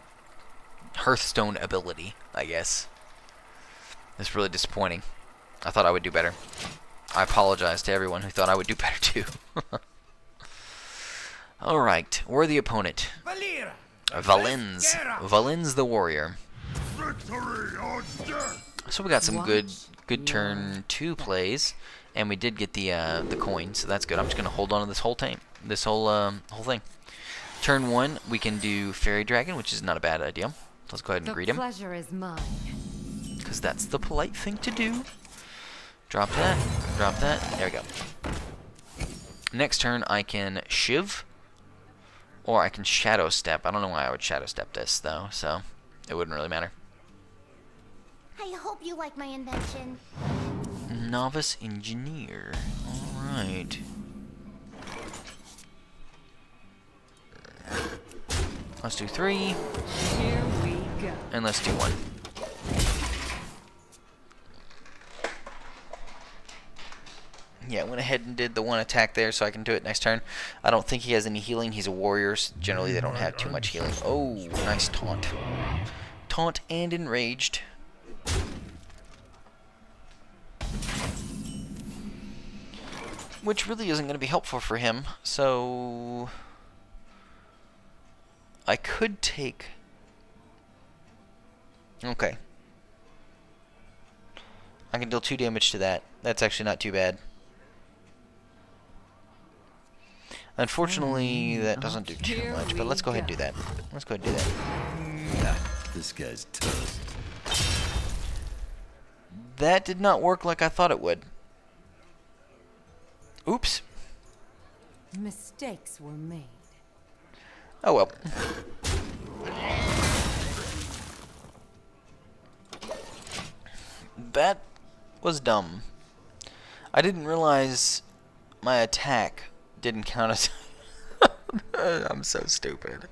Hearthstone ability, I guess. It's really disappointing. I thought I would do better. I apologize to everyone who thought I would do better too. Alright, worthy opponent. Valen's the warrior. Victory or death! So we got some good turn 2 plays, and we did get the coin, so that's good. I'm just gonna hold on to this whole thing. Turn 1, we can do Fairy Dragon, which is not a bad idea. Let's go ahead and greet him, pleasure is mine. because that's the polite thing to do. Drop that. There we go. Next turn, I can Shiv, or I can Shadow Step. I don't know why I would Shadow Step this though, so it wouldn't really matter. I hope you like my invention. Novice Engineer. Alright. Let's do 3. Here we go. And let's do 1. Yeah, I went ahead and did the 1 attack there so I can do it next turn. I don't think he has any healing. He's a warrior. Generally, they don't have too much healing. Oh, nice taunt. Taunt and enraged. Which really isn't going to be helpful for him, so I could take... Okay. I can deal 2 damage to that. That's actually not too bad. Unfortunately, that doesn't do too much, but let's go ahead and do that. Let's go ahead and do that. This guy's toast. That did not work like I thought it would. Oops. Mistakes were made. Oh well. That was dumb. I didn't realize my attack didn't count as... I'm so stupid.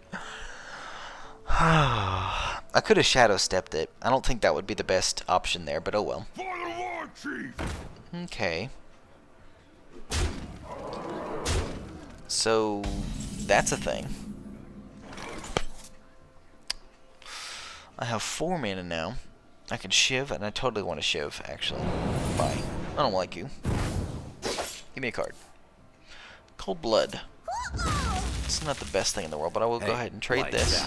I could have Shadow Stepped it. I don't think that would be the best option there, but oh well. For the War Chief! Okay. So, that's a thing. I have 4 mana now. I can Shiv, and I totally want to Shiv, actually. Bye. I don't like you. Give me a card. Cold Blood. It's not the best thing in the world, but I will go ahead and trade this.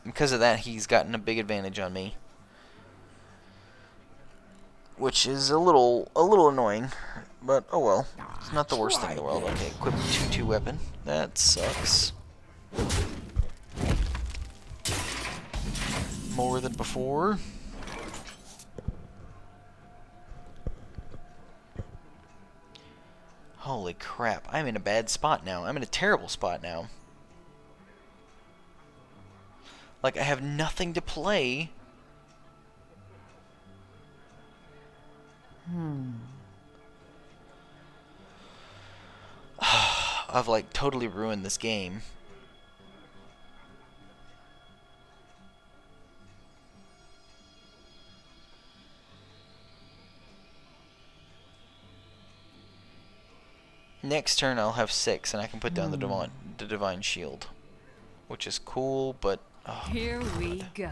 Because of that, he's gotten a big advantage on me. which is a little annoying, but oh well. It's not the worst thing in the world. Okay, equip 2/2 weapon. That sucks. More than before. Holy crap, I'm in a bad spot now. I'm in a terrible spot now. Like, I have nothing to play. I've, like, totally ruined this game. Next turn I'll have 6 and I can put down the divine shield, which is cool, but oh, Here we go.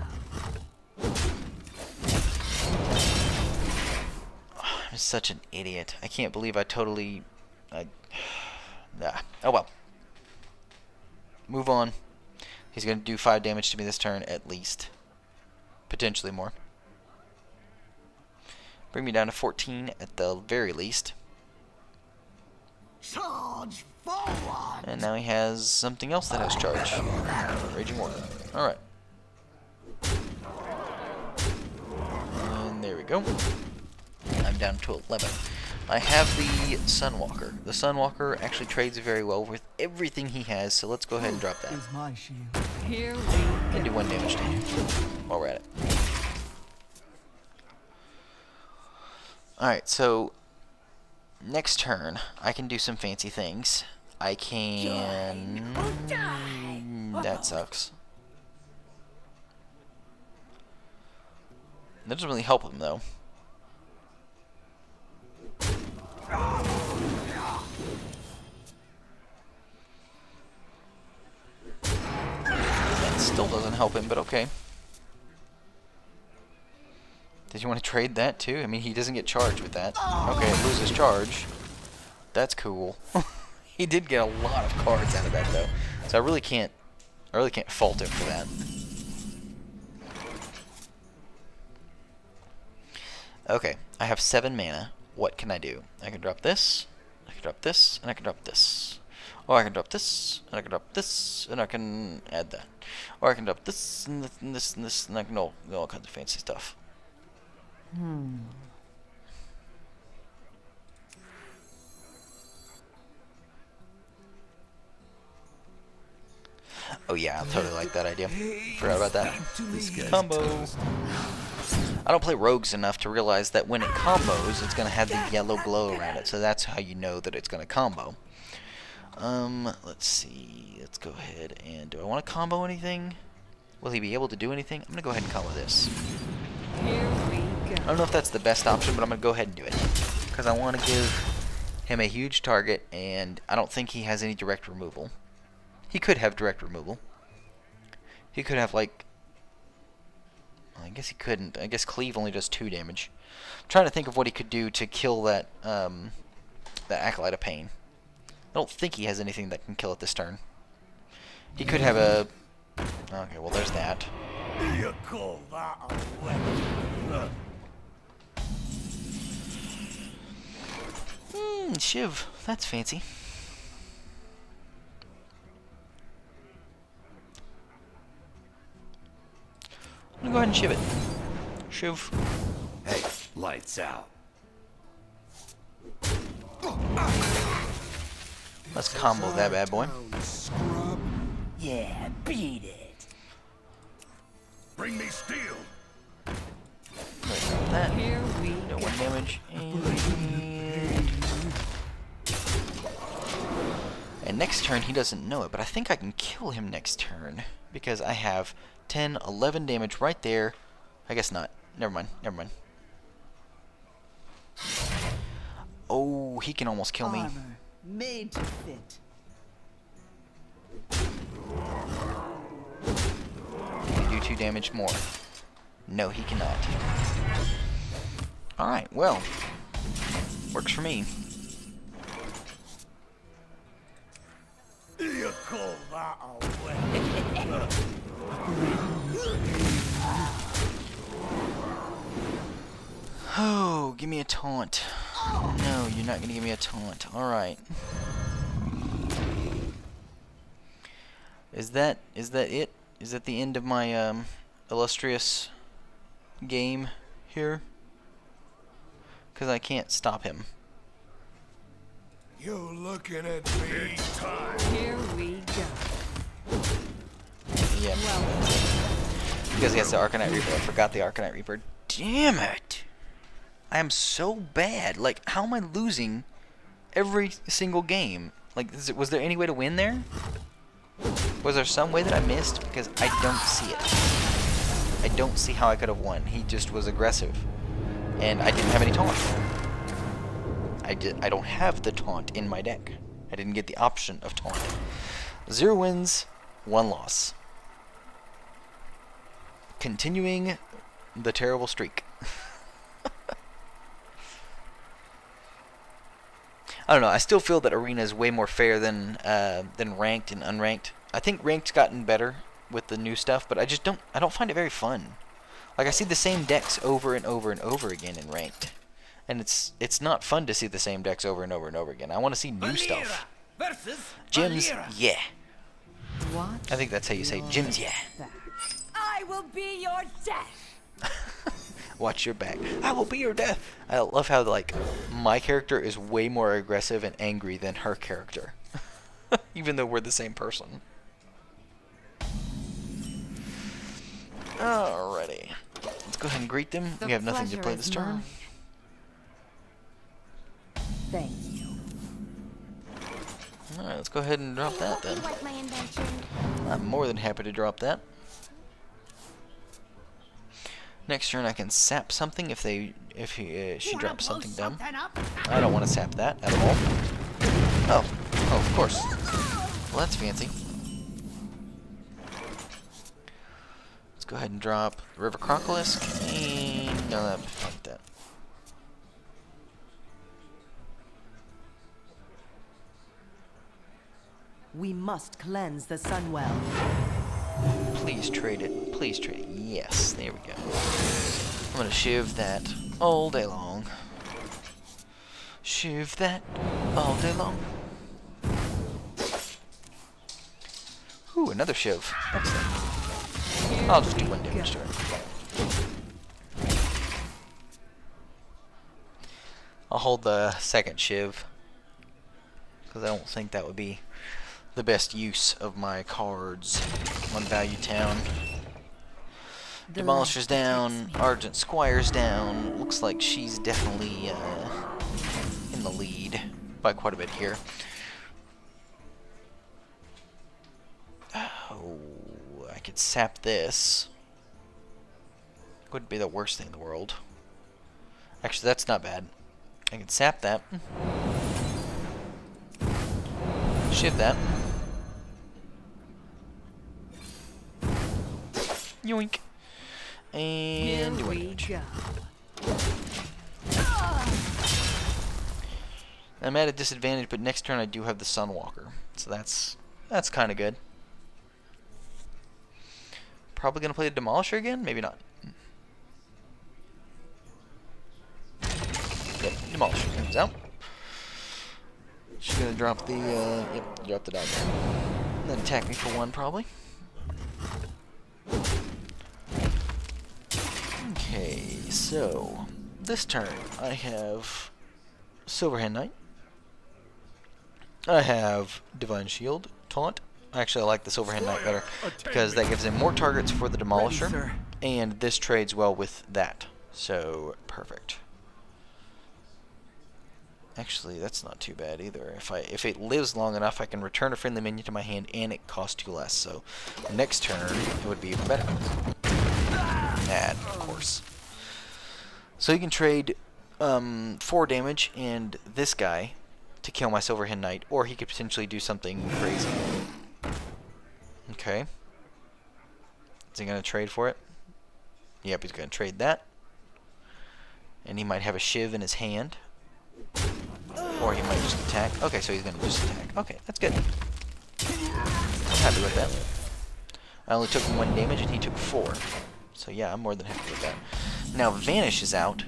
I'm such an idiot. I can't believe I totally oh well. Move on. He's gonna do 5 damage to me this turn at least. Potentially more. Bring me down to 14 at the very least. Charge forward! And now he has something else that has charge. Raging Warrior. Alright. And there we go. I'm down to 11. I have the Sunwalker. The Sunwalker actually trades very well with everything he has, so let's go ahead and drop that. Is my shield. Here we And go. do 1 damage to him while we're at it. Alright, so next turn, I can do some fancy things. I can... That sucks. That doesn't really help him, though. That still doesn't help him, but okay. Did you want to trade that too? I mean, he doesn't get charged with that. Okay, it loses charge. That's cool. He did get a lot of cards out of that though, so I really can't fault him for that. Okay, I have 7 mana. What can I do? I can drop this, I can drop this, and I can drop this. Or I can drop this, and I can drop this, and I can add that. Or I can drop this, and this, and this, and this, and I can do all kinds of fancy stuff. Oh yeah, I totally like that idea. Forgot about that. Combo. I don't play rogues enough to realize that when it combos, it's gonna have the yellow glow around it. So that's how you know that it's gonna combo. Let's see. Let's go ahead and do I want to combo anything? Will he be able to do anything? I'm gonna go ahead and combo this. Here we I go. don't know if that's the best option, but I'm gonna go ahead and do it because I want to give him a huge target, and I don't think he has any direct removal. He could have direct removal. He could have, like... I guess he couldn't. I guess Cleave only does 2 damage. I'm trying to think of what he could do to kill that, that Acolyte of Pain. I don't think he has anything that can kill it this turn. He could have a... Okay, well there's that. You call that a weapon? Shiv. That's fancy. I'm gonna go ahead and shiv it. Shiv. Hey, lights out. Let's combo that bad boy. Yeah, beat it. Bring me steel. Like that. Here we No go. 1 damage. And next turn he doesn't know it, but I think I can kill him next turn because I have 10, 11 damage right there. I guess not. Never mind. Never mind. Oh, he can almost kill me. Armor made to fit. Can he do 2 damage more? No, he cannot. Alright, well. Works for me. You call that a weapon? Oh, give me a taunt. No, you're not gonna give me a taunt. Alright. Is that it? Is that the end of my illustrious game here? Because I can't stop him. You looking at me? Here we go. Yeah. Because he has the Arcanite Reaper. I forgot the Arcanite Reaper. Damn it! I am so bad. Like, how am I losing every single game? Like, was there any way to win there? Was there some way that I missed? Because I don't see it. I don't see how I could have won. He just was aggressive. And I didn't have any taunt. I don't have the taunt in my deck. I didn't get the option of taunt. 0 wins, 1 loss. Continuing the terrible streak. I don't know. I still feel that Arena is way more fair than ranked and unranked. I think ranked's gotten better with the new stuff, but I don't find it very fun. Like, I see the same decks over and over and over again in ranked, and it's not fun to see the same decks over and over and over again. I want to see new stuff. Gyms, yeah. What? I think that's how you say gyms, yeah. I will be your death. Watch your back. I will be your death. I love how, like, my character is way more aggressive and angry than her character. Even though we're the same person. Alrighty. Let's go ahead and greet them. We have nothing to play this turn. Thank you. Alright, let's go ahead and drop that then. You like my invention? I'm more than happy to drop that. Next turn I can sap something if she drops something dumb. I don't want to sap that at all. Oh, of course. Well, that's fancy. Let's go ahead and drop River Crocolisk and no, like that. We must cleanse the Sunwell. Please trade it. Please trade it. Yes, there we go. I'm gonna shiv that all day long. Shiv that all day long. Ooh, another shiv. Excellent. I'll just do 1 damage to her. I'll hold the second shiv, because I don't think that would be the best use of my cards. One Value Town. Demolisher's down. Argent Squire's down. Looks like she's definitely in the lead by quite a bit here. Oh, I could sap this. Wouldn't be the worst thing in the world. Actually, that's not bad. I can sap that. Shiv that. Yoink. And Here do we it. go. I'm at a disadvantage, but next turn I do have the Sunwalker, so that's kind of good. Probably gonna play the Demolisher again, maybe not. Yep, Demolisher comes out. She's gonna drop the drop the dog. And then attack me for 1 probably. Okay, so this turn I have Silverhand Knight. I have Divine Shield, Taunt. Actually, I like the Silverhand Knight better because that gives him more targets for the Demolisher, and this trades well with that. So perfect. Actually, that's not too bad either. If it lives long enough, I can return a friendly minion to my hand, and it costs 2 less. So next turn it would be even better. Add, of course. So you can trade 4 damage and this guy to kill my Silverhand Knight, or he could potentially do something crazy. Okay. Is he going to trade for it? Yep, he's going to trade that. And he might have a Shiv in his hand. Or he might just attack. Okay, so he's going to just attack. Okay, that's good. I'm happy with that. I only took 1 damage and he took 4. So yeah, I'm more than happy with that. Now Vanish is out.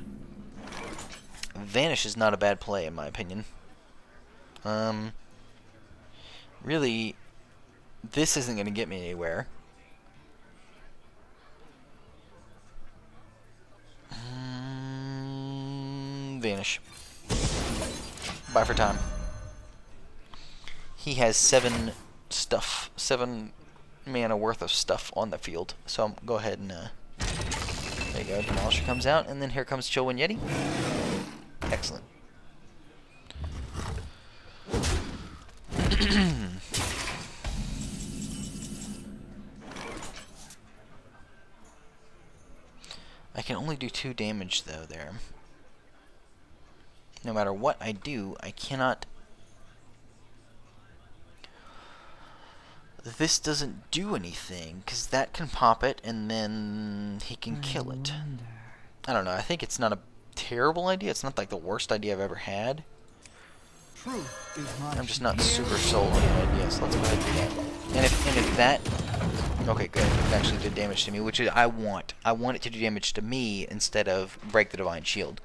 Vanish is not a bad play, in my opinion. Really, this isn't going to get me anywhere. Vanish. Bye for time. He has 7 mana worth of stuff on the field. So I'm go ahead and there you go. Demolisher comes out, and then here comes Chillwind Yeti. Excellent. I can only do 2 damage though there. No matter what I do, I cannot. This doesn't do anything, because that can pop it, and then he can kill it. I don't know, I think it's not a terrible idea. It's not like the worst idea I've ever had. I'm just not super sold on the idea, so let's go ahead and do that. And if that... Okay, good. It actually did damage to me, which is I want. I want it to do damage to me instead of break the Divine Shield.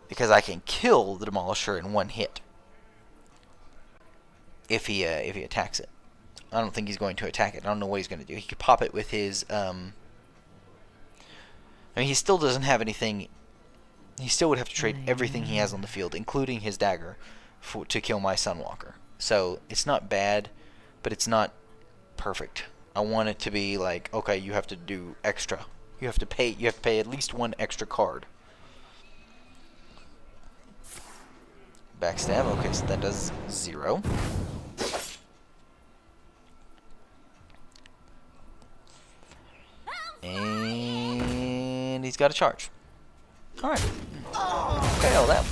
Because I can kill the Demolisher in 1 hit. If he attacks it. I don't think he's going to attack it. I don't know what he's going to do. He could pop it with his... I mean, he still doesn't have anything... He still would have to trade everything he has on the field, including his dagger, to kill my Sunwalker. So, it's not bad, but it's not perfect. I want it to be like, okay, you have to do extra. You have to pay at least 1 extra card. Backstab, okay, so that does 0. And he's got a charge. Alright. Okay, well that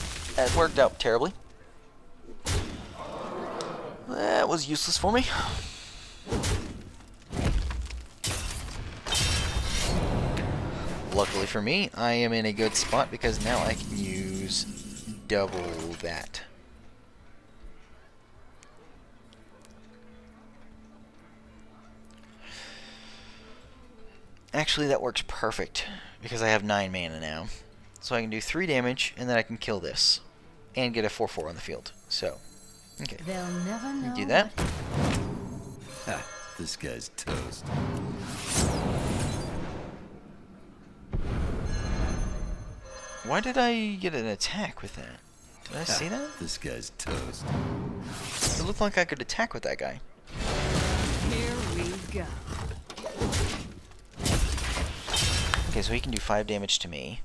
worked out terribly. That was useless for me. Luckily for me, I am in a good spot because now I can use double that. Actually, that works perfect because I have 9 mana now. So I can do 3 damage and then I can kill this and get a 4/4 on the field. So, okay. They'll never know. Do that. Ha, this guy's toast. Why did I get an attack with that? Did I see that? This guy's toast. It looked like I could attack with that guy. Here we go. Okay, so he can do 5 damage to me.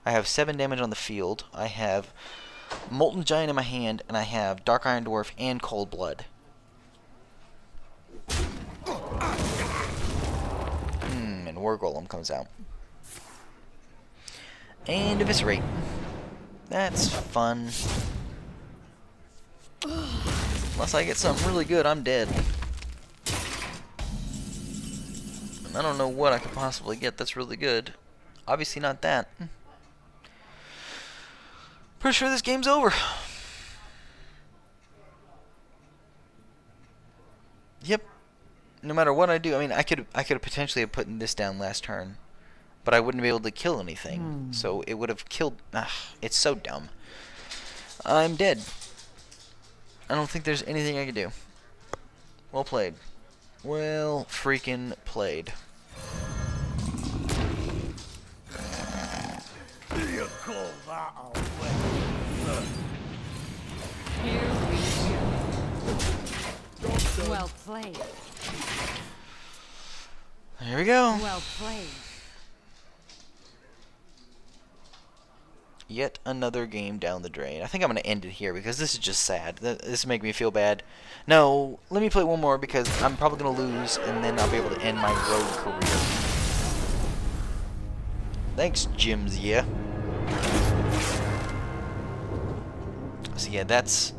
I have 7 damage on the field. I have Molten Giant in my hand, and I have Dark Iron Dwarf and Cold Blood. And War Golem comes out. And Eviscerate. That's fun. Unless I get something really good, I'm dead. And I don't know what I could possibly get that's really good. Obviously not that. Pretty sure this game's over. Yep. No matter what I do, I mean, I could have potentially have put this down last turn, but I wouldn't be able to kill anything. So it would have killed. It's so dumb. I'm dead. I don't think there's anything I can do. Well played. Well freaking played. You call that a weapon? Here we go. Well played. Here we go. Well played. Yet another game down the drain. I think I'm going to end it here because this is just sad. This is making me feel bad. No, let me play one more because I'm probably going to lose and then I'll be able to end my road career. Thanks, Jims, yeah. So yeah, that's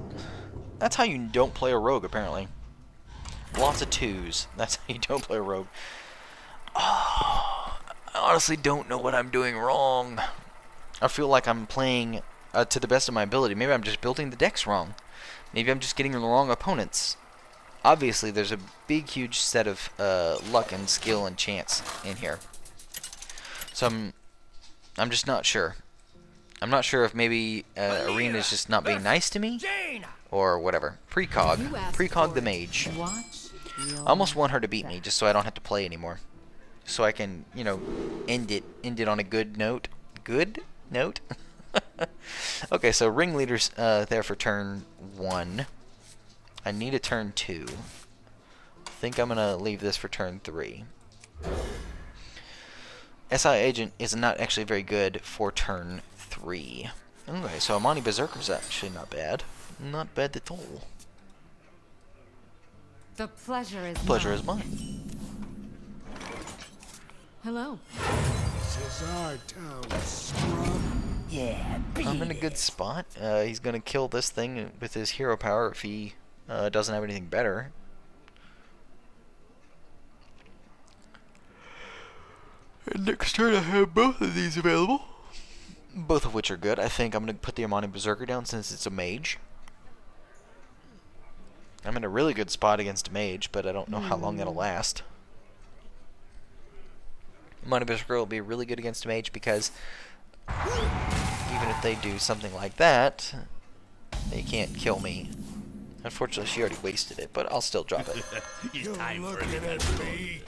how you don't play a rogue, apparently. Lots of 2s. That's how you don't play a rogue. Oh, I honestly don't know what I'm doing wrong. I feel like I'm playing to the best of my ability. Maybe I'm just building the decks wrong. Maybe I'm just getting the wrong opponents. Obviously, there's a big, huge set of luck and skill and chance in here. So I'm just not sure. I'm not sure if maybe Arena is just not being nice to me, Jaina! or whatever. Precog. You asked Precog for the it. mage. Watch. I almost want her to beat me, just so I don't have to play anymore. So I can, you know, end it on a good note. Good note? Okay, so ringleader's there for turn 1. I need a turn 2. I think I'm gonna leave this for turn 3. SI agent is not actually very good for turn 3. Okay, so Amani Berserker's actually not bad. Not bad at all. The pleasure is Pleasure mine. is mine. Hello. This is our town, scrub. Yeah, I'm in a good spot. He's gonna kill this thing with his hero power if he doesn't have anything better. And next turn I have both of these available. Both of which are good. I think I'm gonna put the Amani Berserker down since it's a mage. I'm in a really good spot against a mage, but I don't know how long that'll last. Amani Berserker will be really good against a mage because even if they do something like that, they can't kill me. Unfortunately, she already wasted it, but I'll still drop it. It's time for a little me.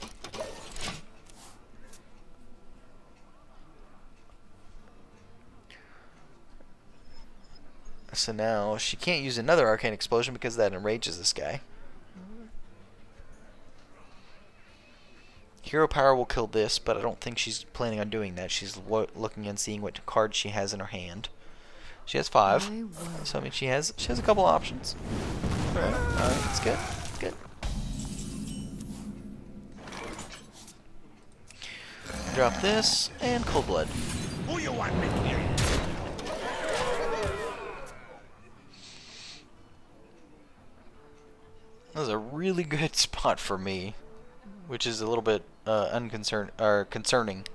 So now she can't use another Arcane Explosion because that enrages this guy. Hero Power will kill this, but I don't think she's planning on doing that. She's looking and seeing what cards she has in her hand. She has 5, so I mean she has a couple options. Alright, that's good. Good. Drop this and Cold Blood. Who you want me to hear? That was a really good spot for me, which is a little bit concerning,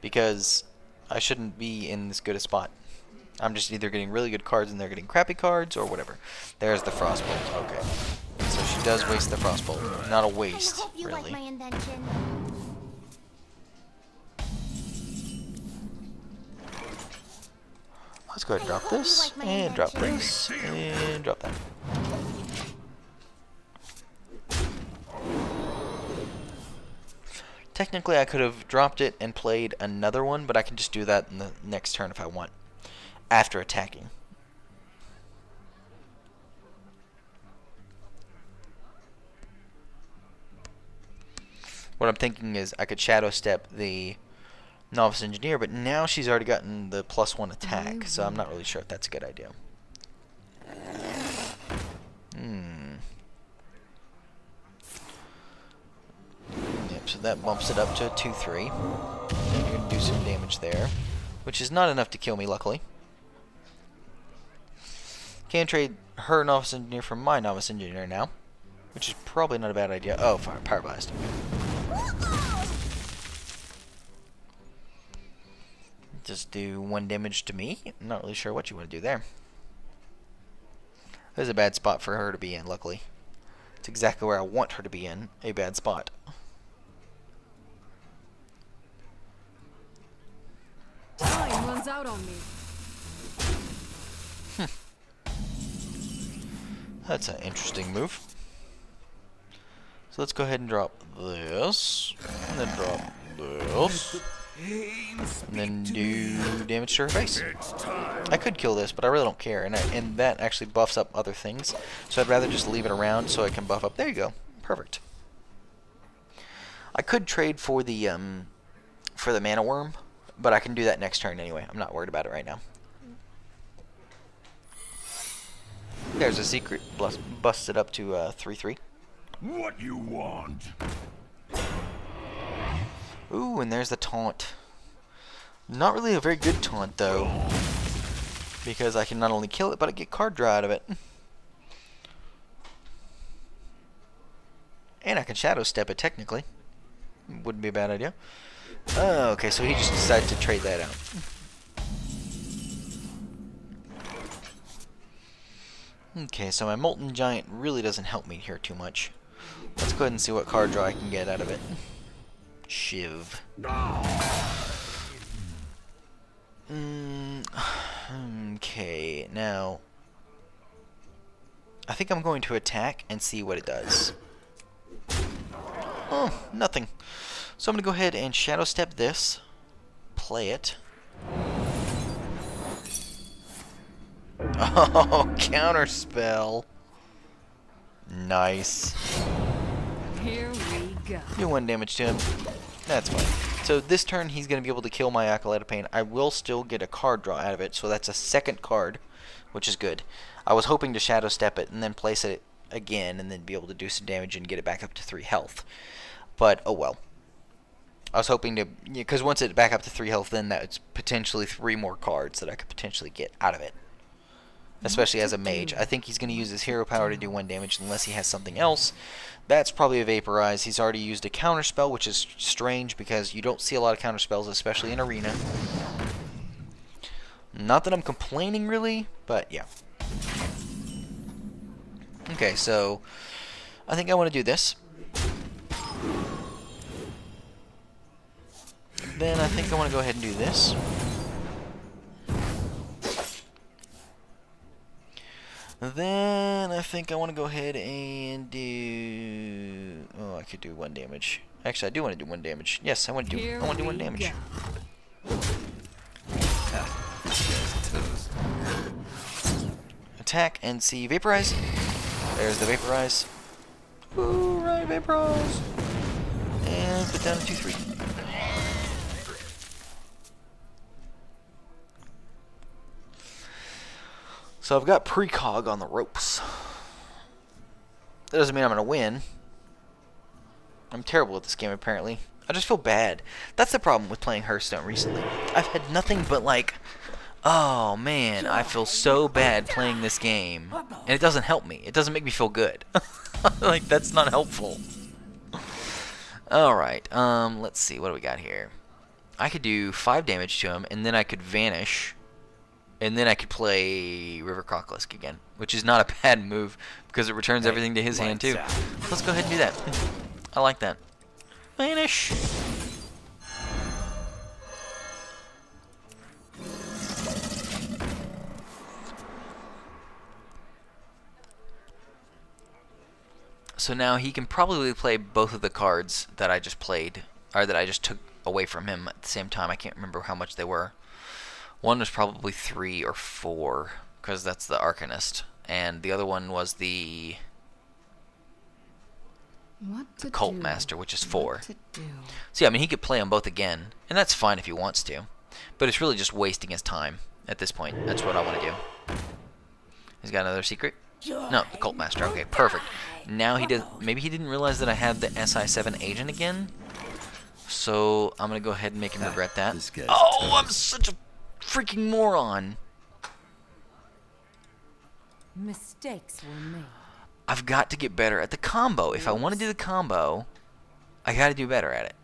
because I shouldn't be in this good a spot. I'm just either getting really good cards and they're getting crappy cards, or whatever. There's the Frostbolt. Okay, so she does waste the Frostbolt. Not a waste, I hope you really. like my invention. Let's go ahead and drop I hope you this, like my and drop invention. this, and drop that. Technically, I could have dropped it and played another one, but I can just do that in the next turn if I want, after attacking. What I'm thinking is I could Shadow Step the Novice Engineer, but now she's already gotten the +1 attack, so I'm not really sure if that's a good idea. Yep, so that bumps it up to a 2-3. And you're going to do some damage there, which is not enough to kill me, luckily. Can trade her Novice Engineer for my Novice Engineer now, which is probably not a bad idea. Oh, Power Blast. Just do 1 damage to me. I'm not really sure what you want to do there. There's a bad spot for her to be in, luckily. It's exactly where I want her to be in, a bad spot. Time runs out on me. That's an interesting move. So let's go ahead and drop this, and then drop this, and then do damage to her face. I could kill this, but I really don't care, and that actually buffs up other things. So I'd rather just leave it around so I can buff up. There you go, perfect. I could trade for the mana worm, but I can do that next turn anyway. I'm not worried about it right now. There's a secret, busts it up to 3-3. What you want? Ooh, and there's the taunt. Not really a very good taunt, though, because I can not only kill it, but I get card draw out of it. And I can Shadow Step it, technically. Wouldn't be a bad idea. Oh, okay, so he just decided to trade that out. Okay, so my Molten Giant really doesn't help me here too much. Let's go ahead and see what card draw I can get out of it. Shiv. Okay, now I think I'm going to attack and see what it does. Oh, nothing. So I'm going to go ahead and Shadow Step this, play it. Oh, counterspell. Nice. Here we go. Do 1 damage to him. That's fine. So this turn he's going to be able to kill my Acolyte of Pain. I will still get a card draw out of it, so that's a second card, which is good. I was hoping to Shadow Step it and then place it again and then be able to do some damage and get it back up to 3 health. But, oh well. I was hoping to, because once it's back up to 3 health, then that's potentially 3 more cards that I could potentially get out of it. Especially as a mage. I think he's going to use his hero power to do 1 damage unless he has something else. That's probably a Vaporize. He's already used a counterspell, which is strange because you don't see a lot of counterspells, especially in Arena. Not that I'm complaining really, but yeah. Okay, so I think I want to do this. Then I think I want to go ahead and do this. Then I think I want to go ahead and do. Oh, I could do 1 damage. Actually, I do want to do 1 damage. Yes, I want to do. I want to do 1 damage. Attack and see Vaporize. There's the Vaporize. Ooh, right, Vaporize. And put down a 2/3. So I've got precog on the ropes. That doesn't mean I'm going to win. I'm terrible at this game, apparently. I just feel bad. That's the problem with playing Hearthstone recently. I've had nothing but like, oh man, I feel so bad playing this game. And it doesn't help me. It doesn't make me feel good. Like, that's not helpful. Alright, let's see. What do we got here? I could do 5 damage to him, and then I could vanish. And then I could play River Crocolisk again, which is not a bad move because it returns everything to his hand too. Let's go ahead and do that. I like that. Vanish. So now he can probably play both of the cards that I just played, or that I just took away from him at the same time. I can't remember how much they were. One was probably 3 or 4, because that's the Arcanist. And the other one was the Cult Master, which is 4. So yeah, I mean, he could play them both again, and that's fine if he wants to. But it's really just wasting his time at this point. That's what I want to do. He's got another secret? No, the Cult Master. Okay, perfect. Now he did. Maybe he didn't realize that I had the SI7 agent again. So I'm going to go ahead and make him regret that. Oh, I'm such a freaking moron. Mistakes were made. I've got to get better at the combo. If I want to do the combo, I got to do better at it.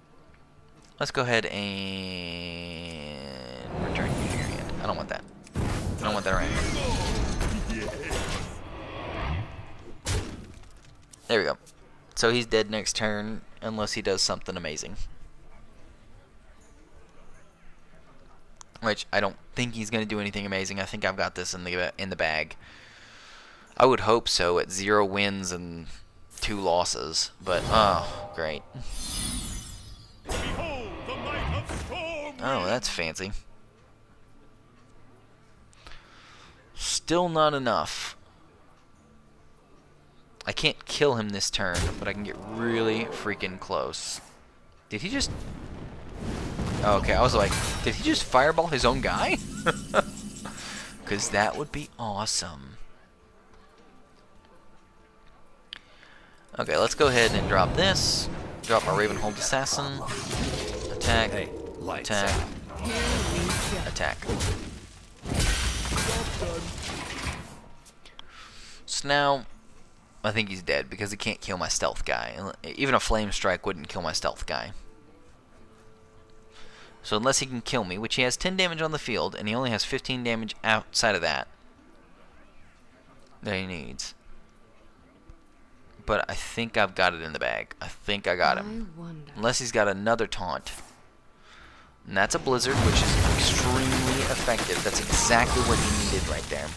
Let's go ahead and return you to your hand. I don't want that. I don't want that around here. There we go. So he's dead next turn unless he does something amazing. Which I don't think he's going to do anything amazing. I think I've got this in the bag. I would hope so at 0 wins and 2 losses. But, oh, great. Oh, that's fancy. Still not enough. I can't kill him this turn, but I can get really freaking close. Did he just... Okay, I was like, did he just fireball his own guy? Because that would be awesome. Okay, let's go ahead and drop this. Drop my Ravenhold Assassin. Attack. Attack. Attack. So now, I think he's dead because he can't kill my stealth guy. Even a Flame Strike wouldn't kill my stealth guy. So unless he can kill me, which he has 10 damage on the field, and he only has 15 damage outside of that he needs. But I think I've got it in the bag. I think I got him. Unless he's got another taunt. And that's a Blizzard, which is extremely effective. That's exactly what he needed right there.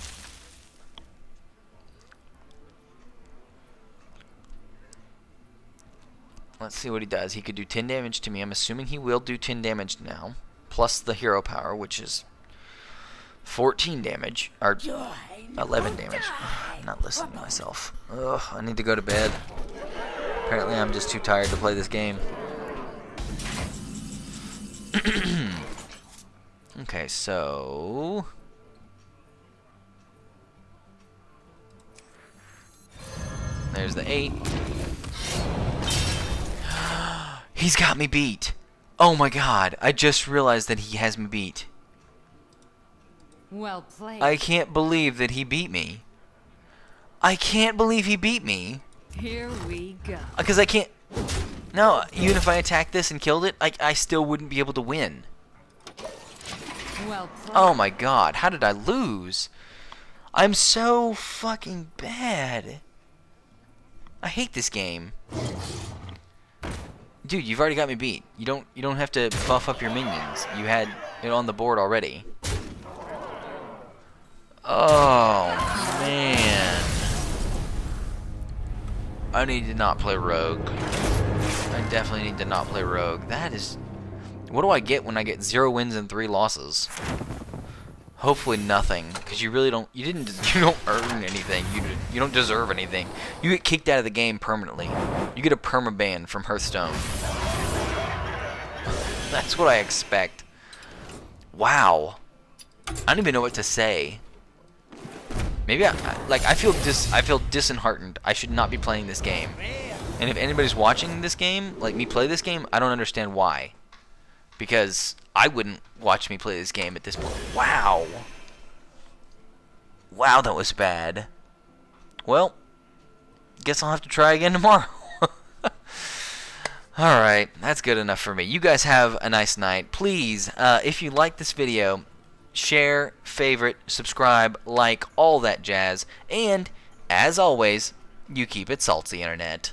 Let's see what he does. He could do 10 damage to me. I'm assuming he will do 10 damage now. Plus the hero power, which is 14 damage. Or 11 damage. I'm not listening to myself. Ugh, I need to go to bed. Apparently I'm just too tired to play this game. Okay, so... There's the 8. He's got me beat. Oh my god, I just realized that he has me beat. Well played. I can't believe that he beat me. I can't believe he beat me. Here we go. Because I can't... No, even if I attacked this and killed it, I still wouldn't be able to win. Well played. Oh my god, how did I lose? I'm so fucking bad. I hate this game. Dude, you've already got me beat. You don't have to buff up your minions. You had it on the board already. Oh man. I need to not play Rogue. I definitely need to not play Rogue. That is... What do I get when I get 0 wins and 3 losses? Hopefully nothing, because you really don't... You don't earn anything. You don't deserve anything. You get kicked out of the game permanently. You get a permaban from Hearthstone. That's what I expect. Wow. I don't even know what to say. Maybe I feel disheartened. I should not be playing this game. And if anybody's watching this game, like me play this game, I don't understand why. Because I wouldn't watch me play this game at this point. Wow. Wow, that was bad. Well, guess I'll have to try again tomorrow. Alright, that's good enough for me. You guys have a nice night. Please, if you like this video, share, favorite, subscribe, like, all that jazz. And, as always, you keep it salty, Internet.